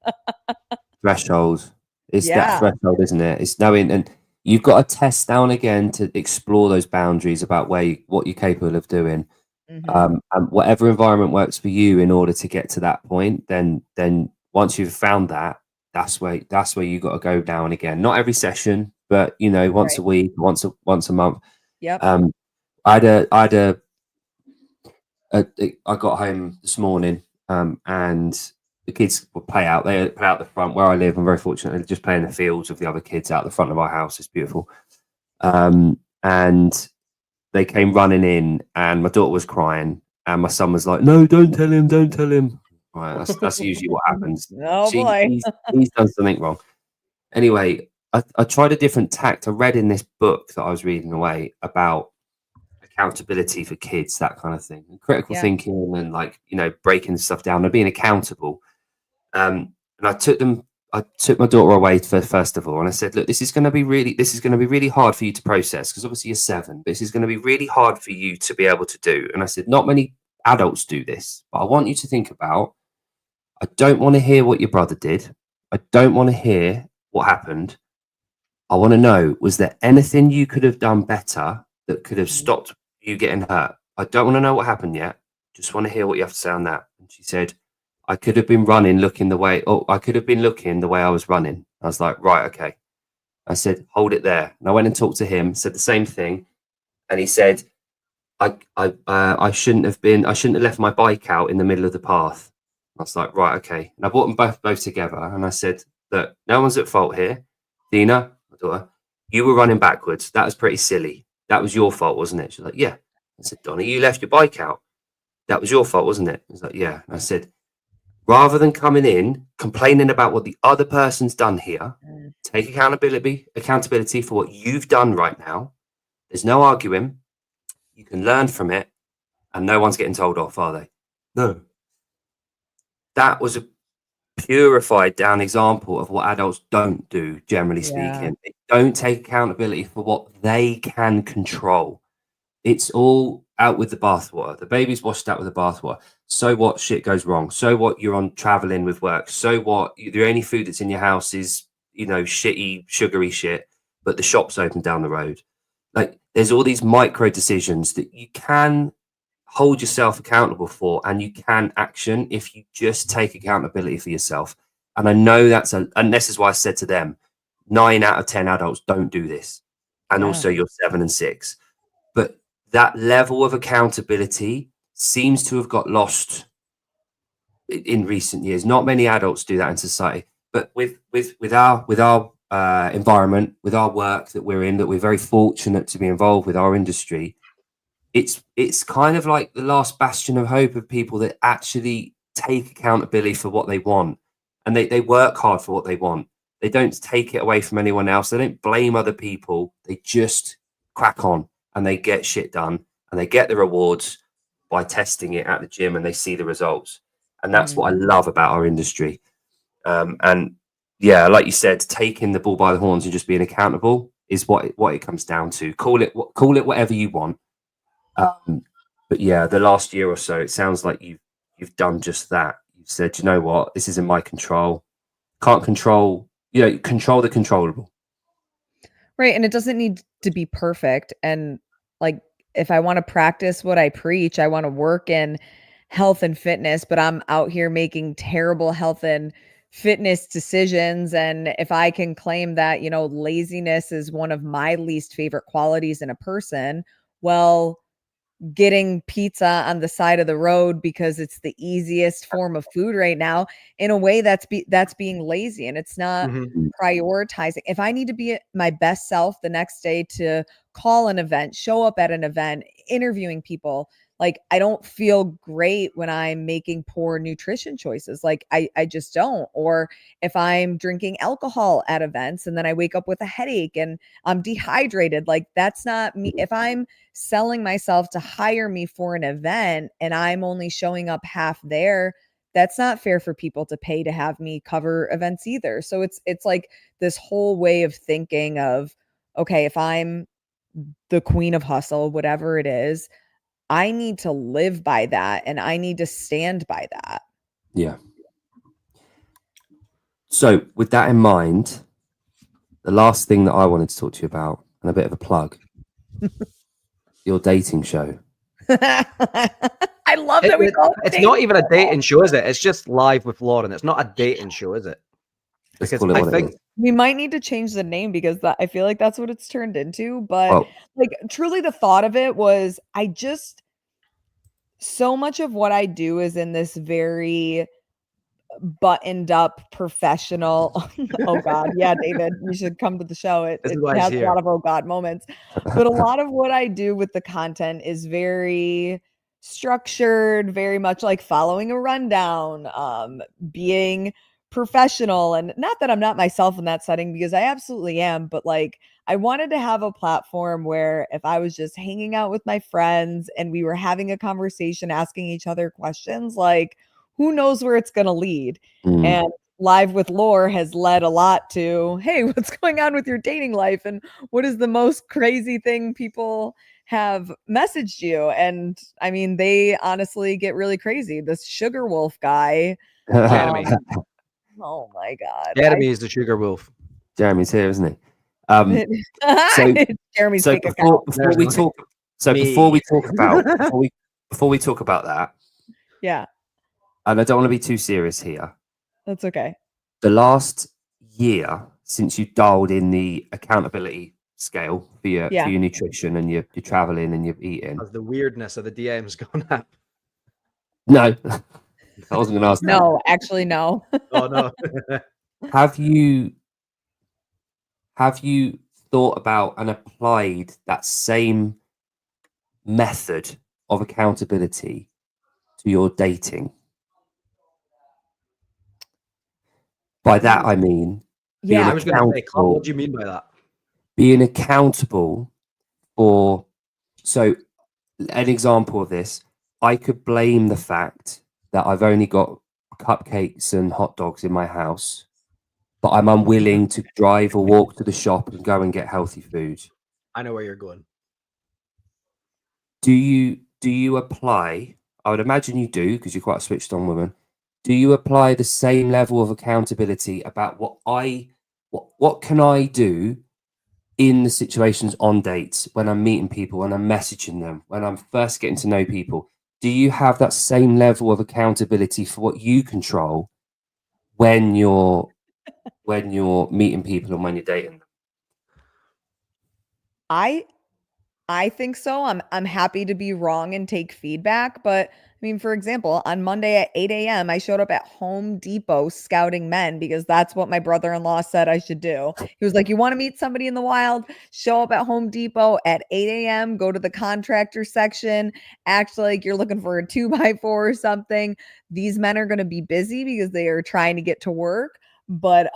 Threshold. It's that threshold, isn't it? It's knowing, and you've got to test now and again to explore those boundaries about what you're capable of doing. And whatever environment works for you in order to get to that point, then once you've found that, that's where you got to go now and again. Not every session, but once a week, once a month. Yep. I got home this morning, and the kids would play out. They play out the front where I live. I'm very fortunate. They're just playing in the fields with the other kids out the front of our house. It's beautiful. And they came running in, and my daughter was crying, and my son was like, "No, don't tell him, don't tell him." Right, that's usually what happens. Oh boy, he's done something wrong. Anyway, I tried a different tact. I read in this book that I was reading away about accountability for kids, that kind of thing, and critical thinking, and like breaking stuff down and being accountable. And I took my daughter away first of all, and I said, look, this is going to be really hard for you to process, because obviously you're 7, but this is going to be really hard for you to be able to do. And I said, not many adults do this, but I want you to think about, I don't want to hear what your brother did. I don't want to hear what happened. I want to know, was there anything you could have done better that could have stopped you getting hurt? I don't want to know what happened yet. Just want to hear what you have to say on that. And she said, I could have been looking the way I was running. I was like, right, okay. I said, hold it there. And I went and talked to him, said the same thing. And he said, I shouldn't have left my bike out in the middle of the path. I was like, right, okay. And I brought them both together. And I said, look, no one's at fault here. Dina, my daughter, you were running backwards. That was pretty silly. That was your fault, wasn't it? She's like, yeah. I said, Donna, you left your bike out. That was your fault, wasn't it? He's like, yeah. And I said, rather than coming in complaining about what the other person's done here, take accountability for what you've done right now. There's no arguing. You can learn from it, and no one's getting told off, are they? No. That was a purified down example of what adults don't do, generally speaking. They don't take accountability for what they can control. It's all out with the bathwater. The baby's washed out with the bathwater. So what? Shit goes wrong. So what? You're on traveling with work. So what? The only food that's in your house is, shitty, sugary shit, but the shop's open down the road. Like, there's all these micro decisions that you can hold yourself accountable for, and you can action if you just take accountability for yourself. And I know and this is why I said to them, 9 out of 10 adults don't do this. And also you're 7 and 6. But that level of accountability seems to have got lost in recent years. Not many adults do that in society, but with our environment, with our work that we're in, that we're very fortunate to be involved with, our industry, it's kind of like the last bastion of hope of people that actually take accountability for what they want, and they work hard for what they want. They don't take it away from anyone else. They don't blame other people. They just crack on, and they get shit done, and they get the rewards by testing it at the gym, and they see the results. And that's what I love about our industry. And yeah, like you said, taking the bull by the horns and just being accountable is what it comes down to. Call it whatever you want. But yeah, the last year or so, it sounds like you've done just that. You've said, you know what, this is in my control. Can't control, control the controllable. Right. And it doesn't need to be perfect. And like, if I want to practice what I preach, I want to work in health and fitness, but I'm out here making terrible health and fitness decisions. And if I can claim that, laziness is one of my least favorite qualities in a person, well, getting pizza on the side of the road because it's the easiest form of food right now, in a way that's being lazy, and it's not prioritizing. If I need to be my best self the next day to call an event, show up at an event, interviewing people, like, I don't feel great when I'm making poor nutrition choices. Like, I just don't. Or if I'm drinking alcohol at events and then I wake up with a headache and I'm dehydrated, like, that's not me. If I'm selling myself to hire me for an event and I'm only showing up half there, that's not fair for people to pay to have me cover events either. So it's like this whole way of thinking of, okay, if I'm the queen of hustle, whatever it is, I need to live by that, and I need to stand by that. Yeah. So with that in mind, the last thing that I wanted to talk to you about, and a bit of a plug, your dating show. I love that we call it. It's not even a dating show, is it? It's just live with Lauren. It's not a dating show, is it? Because I think we might need to change the name, because I feel like that's what it's turned into. But like, truly, the thought of it was, so much of what I do is in this very buttoned up professional. Oh God. Yeah, David, you should come to the show. It has a lot of oh God moments, but a lot of what I do with the content is very structured, very much like following a rundown, being professional. And not that I'm not myself in that setting, because I absolutely am, but like, I wanted to have a platform where if I was just hanging out with my friends and we were having a conversation, asking each other questions, like, who knows where it's going to lead. And Live with Lore has led a lot to, hey, what's going on with your dating life? And what is the most crazy thing people have messaged you? And I mean, they honestly get really crazy. This Sugar Wolf guy. Jeremy. Oh my God. Jeremy is the Sugar Wolf. Jeremy's here, isn't he? So Jeremy's so fake before account. we talk, so before we talk about that, yeah, and I don't want to be too serious here. that's okay. The last year since you dialed in the accountability scale for your Yeah. for your nutrition and your traveling and your eating. Has the weirdness of the DMs gone up? No, I wasn't going to ask that. No, actually, no. Oh no. Have you thought about and applied that same method of accountability to your dating? By that I mean Yeah. I was going to say, Club, what do you mean by that? being accountable for. So an example of this, I could blame the fact that I've only got cupcakes and hot dogs in my house, but I'm unwilling to drive or walk to the shop and go and get healthy food. I know where you're going. Do you apply? I would imagine you do, because you're quite a switched on woman. Do you apply the same level of accountability about what can I do in the situations on dates, when I'm meeting people, when I'm messaging them, when I'm first getting to know people? Do you have that same level of accountability for what you control when you're meeting people and when you're dating them? I think so. I'm happy to be wrong and take feedback. But I mean, for example, on Monday at 8 a.m., I showed up at Home Depot scouting men because that's what my brother-in-law said I should do. He was like, you want to meet somebody in the wild? Show up at Home Depot at 8 a.m., go to the contractor section, act like you're looking for a 2x4 or something. These men are going to be busy because they are trying to get to work. But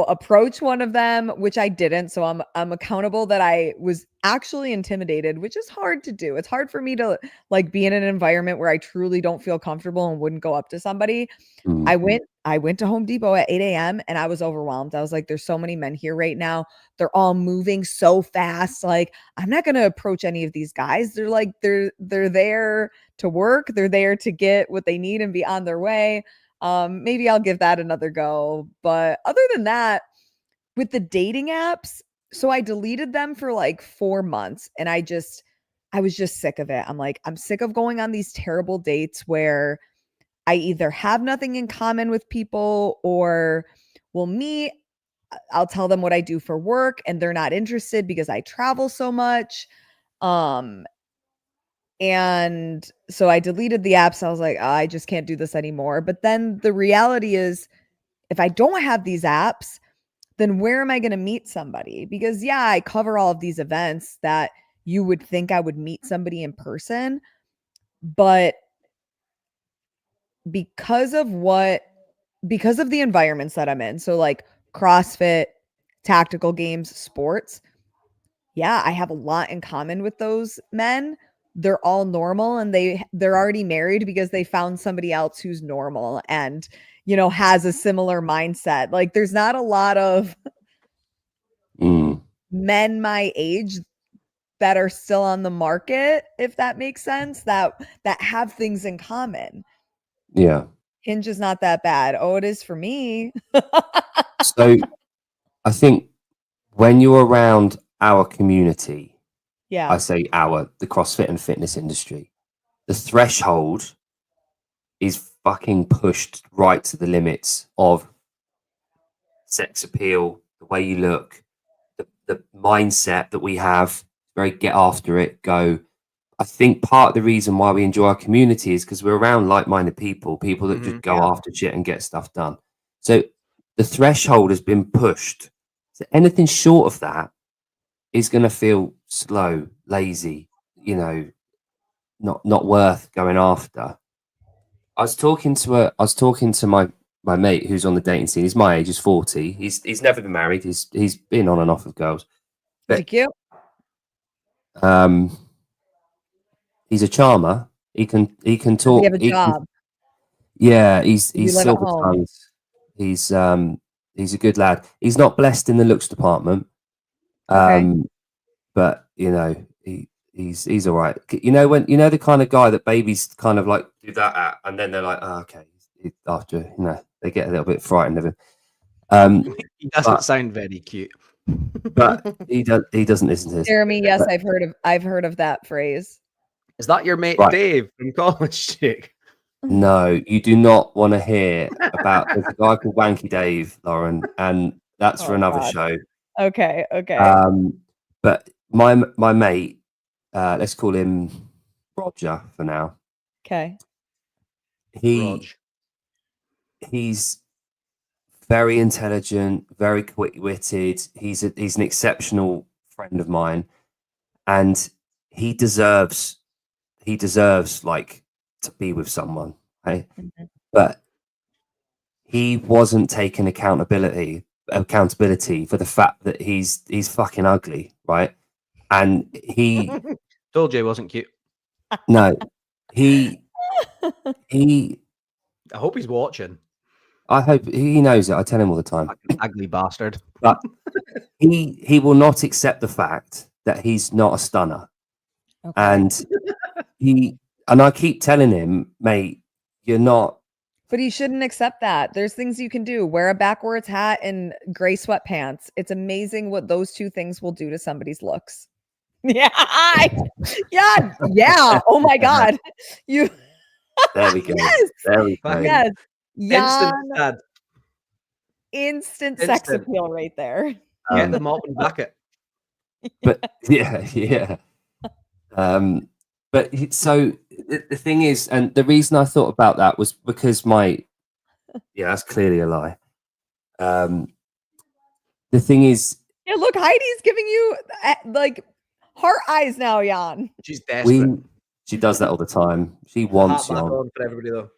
approach one of them, which I didn't. So I'm accountable that I was actually intimidated, which is hard to do. It's hard for me to like be in an environment where I truly don't feel comfortable and wouldn't go up to somebody. I went to Home Depot at 8 a.m. and I was overwhelmed. I was like, there's so many men here right now. They're all moving so fast. Like, I'm not gonna approach any of these guys. They're like, they're there to work, they're there to get what they need and be on their way. Maybe I'll give that another go. But other than that, with the dating apps, so I deleted them for like 4 months and I was just sick of it. I'm like, I'm sick of going on these terrible dates where I either have nothing in common with people or will meet. I'll tell them what I do for work and they're not interested because I travel so much. And so I deleted the apps. I was like, I just can't do this anymore. But then the reality is, if I don't have these apps, then where am I going to meet somebody? Because yeah, I cover all of these events that you would think I would meet somebody in person. But because of the environments that I'm in, so like CrossFit, tactical games, sports, yeah, I have a lot in common with those men. They're all normal and they're already married because they found somebody else who's normal and, has a similar mindset. Like there's not a lot of men my age that are still on the market, if that makes sense, that have things in common. Yeah. Hinge is not that bad. Oh, it is for me. So I think when you're around our community, Yeah. I say the CrossFit and fitness industry, the threshold is fucking pushed right to the limits of sex appeal, the way you look, the mindset that we have, very get after it, go. I think part of the reason why we enjoy our community is because we're around like-minded people that just go after shit and get stuff done. So the threshold has been pushed. So anything short of that is going to feel slow, lazy, not worth going after. I was talking to my mate who's on the dating scene. He's my age. He's 40. He's never been married. He's been on and off with girls. Is he cute? He's a charmer. He can talk. Does he have a job? He's live at silver home? tongues. He's a good lad. He's not blessed in the looks department. Okay. But he's all right. When the kind of guy that babies kind of like do that at, and then they're like, oh, okay. After they get a little bit frightened of him. He doesn't sound very cute. But he doesn't listen to this. Jeremy, yes, I've heard of that phrase. Is that your mate Right. Dave from college, Jake? No, you do not want to hear about. There's a guy called Wanky Dave, Lauren, and that's for Oh, another God. show. Okay. Okay. But my mate, let's call him Roger for now. Okay. Rog. He's very intelligent, very quick-witted. He's an exceptional friend of mine, and he deserves like to be with someone, right? Mhm. But he wasn't taking accountability for the fact that he's fucking ugly, right? And he Told you he wasn't cute. no, he I hope he's watching. I hope he knows it. I tell him all the time. Fucking ugly bastard. But he will not accept the fact that he's not a stunner. Okay. And I keep telling him, mate, you're not. But he shouldn't accept that. There's things you can do. Wear a backwards hat and gray sweatpants. It's amazing what those two things will do to somebody's looks. Yeah. Yeah. Oh my God. You. There we go. Yes. There we go. Yes. Instant Jan, dad. instant sex Instant. appeal right there. Get the mop and bucket. But yeah. But so the thing is, and the reason I thought about that was because that's clearly a lie. The thing is, Yeah, look, Heidi's giving you like heart eyes now, Jan. She's desperate. she does that all the time. She Hat wants back Jan. on for everybody though.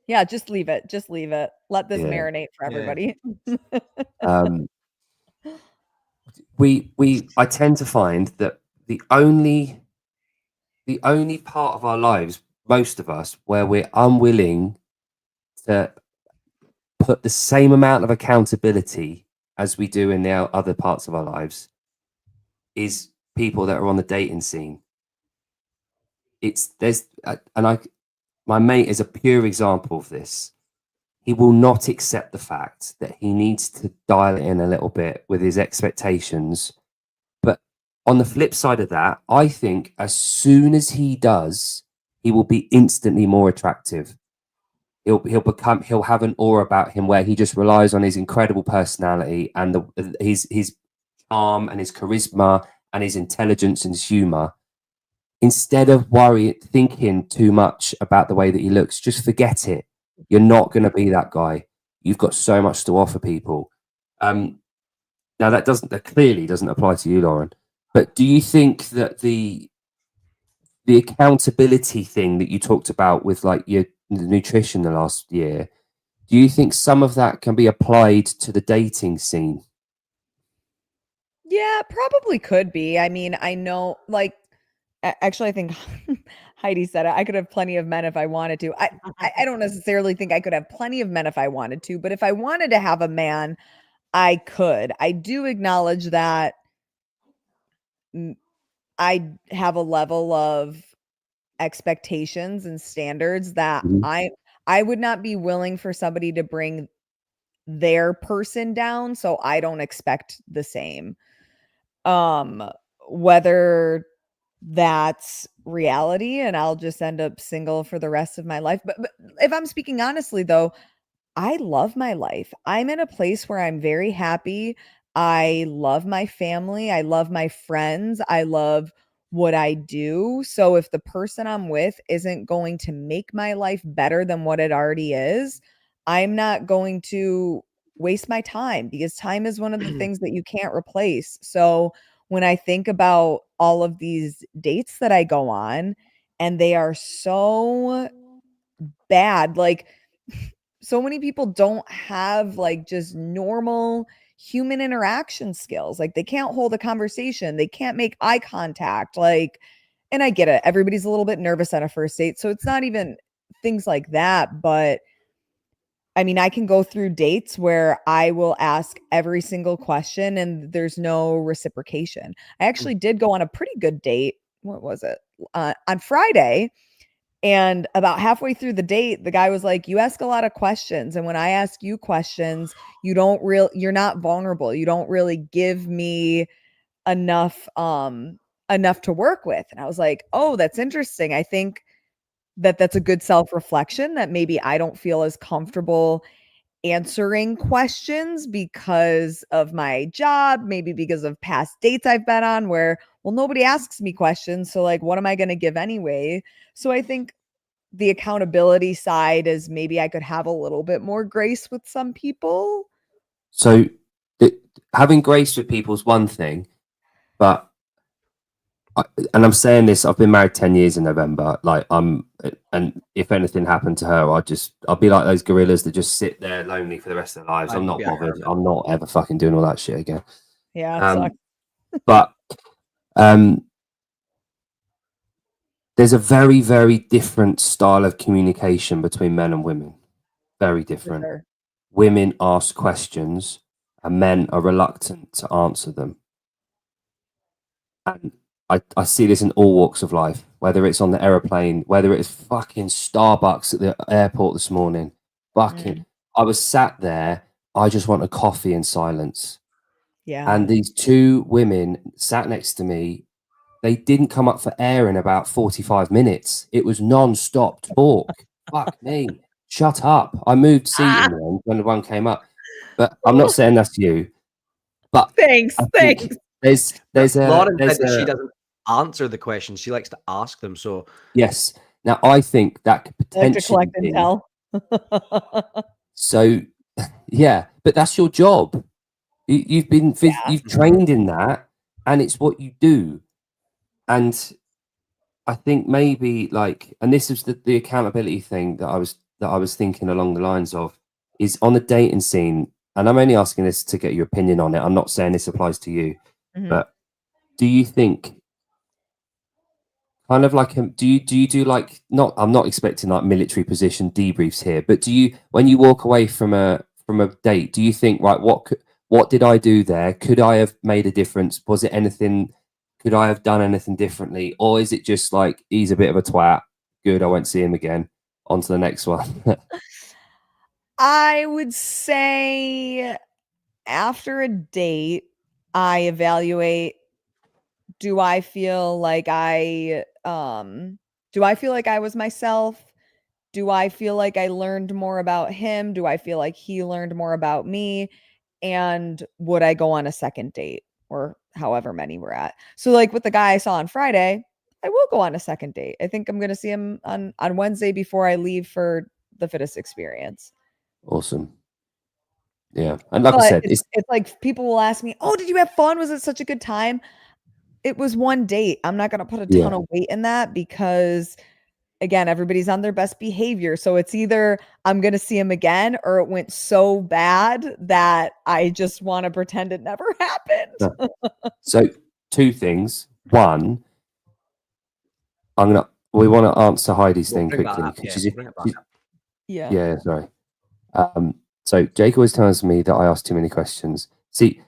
Yeah, just leave it. Just leave it. Let this Yeah. marinate for everybody. I tend to find that the only part of our lives, most of us, where we're unwilling to put the same amount of accountability as we do in the other parts of our lives is people that are on the dating scene. My mate is a pure example of this. He will not accept the fact that he needs to dial it in a little bit with his expectations. But on the flip side of that, I think as soon as he does, he will be instantly more attractive. He'll have an aura about him where he just relies on his incredible personality and his charm and his charisma and his intelligence and his humor. Instead of thinking too much about the way that he looks, just forget it. You're not going to be that guy. You've got so much to offer people. Now that clearly doesn't apply to you, Lauren. But do you think that the accountability thing that you talked about with like the nutrition the last year, do you think some of that can be applied to the dating scene? Yeah, probably could be. I mean, I know, like, actually, I think Heidi said it. I could have plenty of men if I wanted to. I don't necessarily think I could have plenty of men if I wanted to, but if I wanted to have a man, I could. I do acknowledge that I have a level of expectations and standards that I would not be willing for somebody to bring their person down, so I don't expect the same. Whether that's reality and I'll just end up single for the rest of my life. But if I'm speaking honestly though, I love my life. I'm in a place where I'm very happy. I love my family. I love my friends. I love what I do. So if the person I'm with isn't going to make my life better than what it already is, I'm not going to waste my time because time is one of the things that you can't replace. So when I think about all of these dates that I go on and they are so bad, like so many people don't have like just normal human interaction skills. Like they can't hold a conversation, they can't make eye contact. Like, and I get it. Everybody's a little bit nervous on a first date. So it's not even things like that. But I mean, I can go through dates where I will ask every single question and there's no reciprocation. I actually did go on a pretty good date. What was it? On Friday. And about halfway through the date, the guy was like, "You ask a lot of questions. And when I ask you questions, you're not vulnerable. You don't really give me enough to work with." And I was like, "Oh, that's interesting. I think that's a good self-reflection, that maybe I don't feel as comfortable answering questions because of my job, maybe because of past dates I've been on where, well, nobody asks me questions. So, like, what am I going to give anyway? So, I think the accountability side is maybe I could have a little bit more grace with some people. So having grace with people is one thing, but and I'm saying this, I've been married 10 years in November. Like, and if anything happened to her, I'll be like those gorillas that just sit there lonely for the rest of their lives. I'm not bothered. I'm not ever fucking doing all that shit again. Yeah, it sucks. But there's a very, very different style of communication between men and women. Very different. Sure. Women ask questions and men are reluctant to answer them. And I see this in all walks of life, whether it's on the aeroplane, whether it's fucking Starbucks at the airport this morning. Fucking, I was sat there, I just want a coffee in silence. Yeah. And these two women sat next to me. They didn't come up for air in about 45 minutes. It was non-stop talk. Fuck me. Shut up. I moved seat in the end when the one came up. But I'm not saying that's you. But Thanks. There's Lauren said that she doesn't answer the questions. She likes to ask them. So yes. Now I think that could potentially collect intel. So yeah, but that's your job. You've been you've trained in that, and it's what you do. And I think maybe like, and this is the accountability thing that I was thinking along the lines of, is on the dating scene. And I'm only asking this to get your opinion on it. I'm not saying this applies to you, but do you think kind of like do you do like, not, I'm not expecting like military position debriefs here, but do you, when you walk away from a date, do you think, right, what did I do there? Could I have made a difference? Was it anything? Could I have done anything differently? Or is it just like, he's a bit of a twat, good, I won't see him again, on to the next one? I would say after a date, I evaluate, do I feel like I was myself? Do I feel like I learned more about him? Do I feel like he learned more about me? And would I go on a second date, or however many we're at? So, like with the guy I saw on Friday, I will go on a second date. I think I'm going to see him on Wednesday before I leave for the fittest experience. Awesome. Yeah. And like I said, it's like people will ask me, "Oh, did you have fun? Was it such a good time?" It was one date. I'm not going to put a ton of weight in that because, again, everybody's on their best behavior. So it's either I'm going to see him again, or it went so bad that I just want to pretend it never happened. So two things. One, we want to answer Heidi's thing quickly. Yeah, sorry. So Jake was telling me that I asked too many questions. See,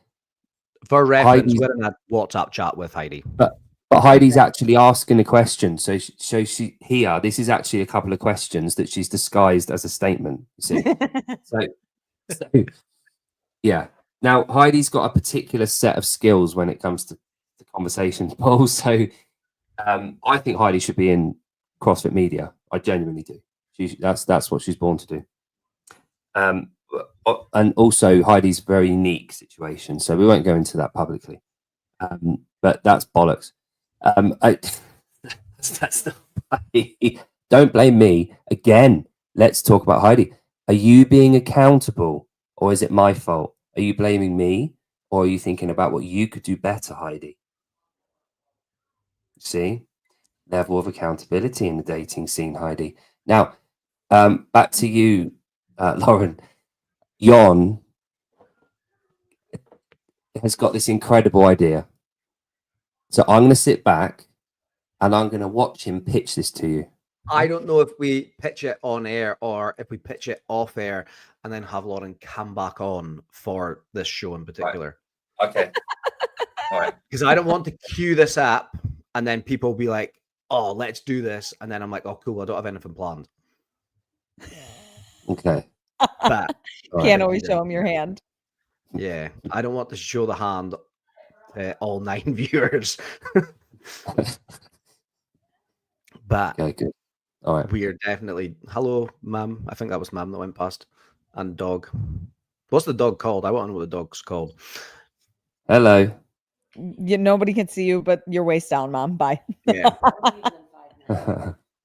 for reference, we're in a WhatsApp chat with Heidi. But Heidi's actually asking a question. So she here, this is actually a couple of questions that she's disguised as a statement. You see, so yeah. Now Heidi's got a particular set of skills when it comes to the conversations, Paul. So I think Heidi should be in CrossFit Media. I genuinely do. That's what she's born to do. And also Heidi's a very unique situation, so we won't go into that publicly. But that's bollocks. That's not, don't blame me again. Let's talk about Heidi. Are you being accountable, or is it my fault? Are you blaming me, or are you thinking about what you could do better, Heidi? See, level of accountability in the dating scene, Heidi. Now, back to you, Lauren. Jon has got this incredible idea. So I'm going to sit back and I'm going to watch him pitch this to you. I don't know if we pitch it on air or if we pitch it off air and then have Lauren come back on for this show in particular. Right. Okay. All right. Because I don't want to cue this up and then people will be like, oh, let's do this. And then I'm like, oh, cool, I don't have anything planned. Okay. But can't always show him your hand. Yeah, I don't want to show the hand all 9 viewers. But okay, good. All right. We're definitely. Hello, ma'am. I think that was ma'am that went past. And dog. What's the dog called? I want to know what the dog's called. Hello. Nobody can see you, but you're waist down, Mom. Bye. Yeah.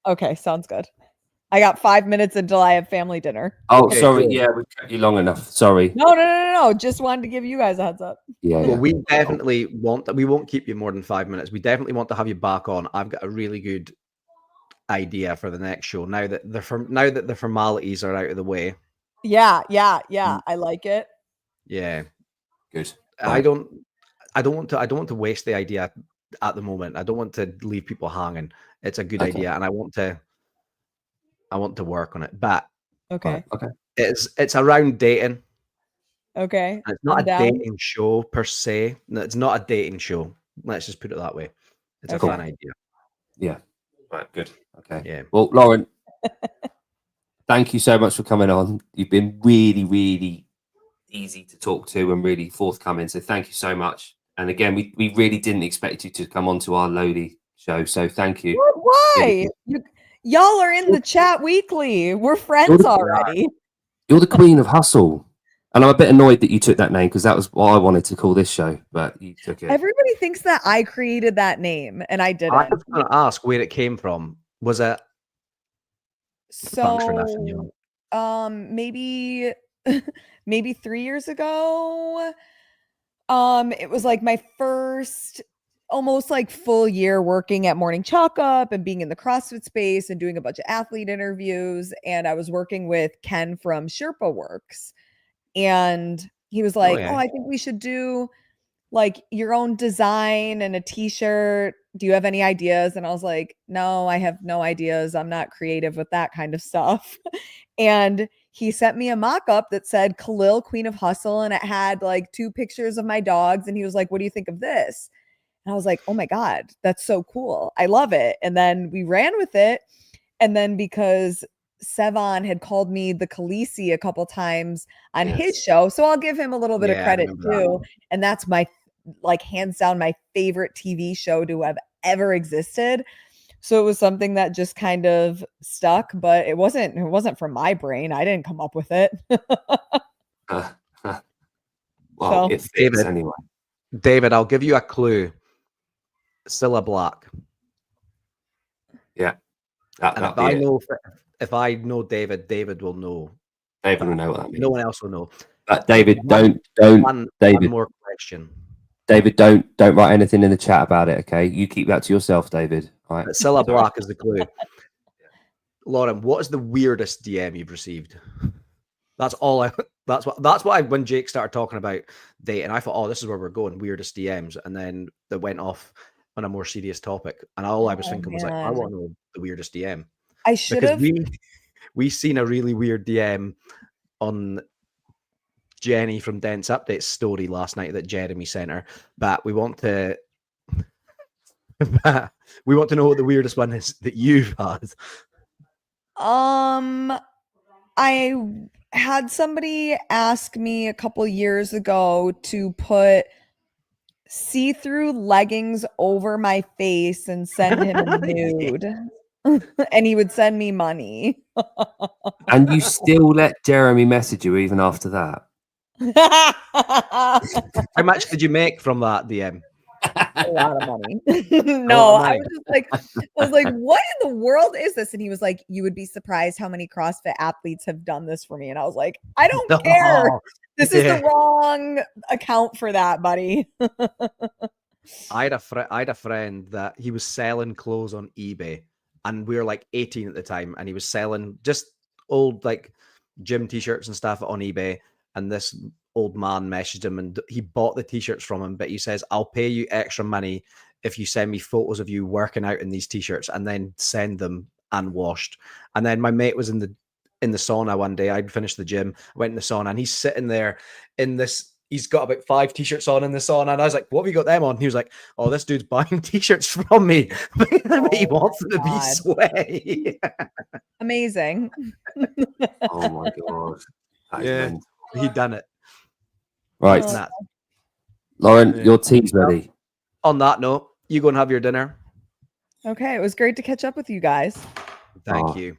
Okay, sounds good. I got 5 minutes until I have family dinner. Oh, Okay, sorry. cool. Yeah, we kept you long enough. Sorry. No. Just wanted to give you guys a heads up. Yeah. Well, yeah. we definitely want that. We won't keep you more than 5 minutes. We definitely want to have you back on. I've got a really good idea for the next show. Now that the formalities are out of the way. Yeah. I like it. Yeah. Good. I don't want to waste the idea at the moment. I don't want to leave people hanging. It's a good idea, and I want to work on it. But Okay. Okay. it's around dating. Okay. And it's not I'm a down. dating show per se. No, it's not a dating show. Let's just put it that way. It's a Okay. fun idea. Yeah. Right. Good. Okay. Yeah. Well, Lauren, thank you so much for coming on. You've been really, really easy to talk to and really forthcoming. So thank you so much. And again, we really didn't expect you to come on to our lowly show. So thank you. Why? Y'all are in the chat weekly. We're friends already. You're the queen of hustle. And I'm a bit annoyed that you took that name because that was what I wanted to call this show, but you took it. Everybody thinks that I created that name, and I didn't. I was going to ask where it came from. Was it? Thanks for nothing, you know. Maybe 3 years ago. It was like my first almost like full year working at Morning Chalk Up and being in the CrossFit space and doing a bunch of athlete interviews. And I was working with Ken from Sherpa Works. And he was like, yeah. I think we should do like your own design and a t-shirt. Do you have any ideas? And I was like, no, I have no ideas. I'm not creative with that kind of stuff. And he sent me a mock-up that said Kalil, Queen of Hustle. And it had like 2 pictures of my dogs. And he was like, what do you think of this? And I was like, oh my God, that's so cool. I love it. And then we ran with it. And then because Sevon had called me the Khaleesi a couple times on his show, so I'll give him a little bit of credit too. And that's my, like, hands down, my favorite TV show to have ever existed. So it was something that just kind of stuck, but it wasn't from my brain. I didn't come up with it. Well, it fits anyway. David, I'll give you a clue. Cilla Black. Yeah. If I know David, David will know. David will know what that means. No one else will know. But David, David. One more question. David, don't write anything in the chat about it, okay? You keep that to yourself, David. All right. Cilla Black is the clue. Lauren, what is the weirdest DM you've received? That's why when Jake started talking about dating, I thought, oh, this is where we're going, weirdest DMs, and then they went off on a more serious topic, and all I was thinking was like, I want to know the weirdest DM. I should have. We seen a really weird DM on Jenny from Dent's Update's story last night that Jeremy sent her, but we want to know what the weirdest one is that you've had. I had somebody ask me a couple years ago to put see-through leggings over my face and send him a nude. And he would send me money. And you still let Jeremy message you even after that? How much did you make from that DM? A lot of money. No, I was like, what in the world is this? And he was like, you would be surprised how many CrossFit athletes have done this for me. And I was like, I don't care. This is the wrong account for that, buddy. I had a friend that he was selling clothes on eBay, and we were like 18 at the time, and he was selling just old like gym t-shirts and stuff on eBay. And this old man messaged him, and he bought the t-shirts from him, but he says, I'll pay you extra money if you send me photos of you working out in these t-shirts, and then send them unwashed. And then my mate was in the sauna one day. I'd finished the gym, went in the sauna, and he's sitting there in this, he's got about 5 t-shirts on in the sauna, and I was like, what have you got them on? And he was like, oh, this dude's buying t-shirts from me. But he wants them to be sweaty. Amazing. Oh my God. Yeah, he done it. Right. Lauren, your tea's ready. On that note, you go and have your dinner. Okay, it was great to catch up with you guys. Thank Oh, you.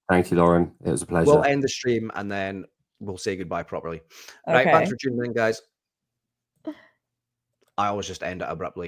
thank you, Lauren. It was a pleasure. We'll end the stream and then we'll say goodbye properly. Right, Okay. thanks for tuning in, guys. I always just end it abruptly.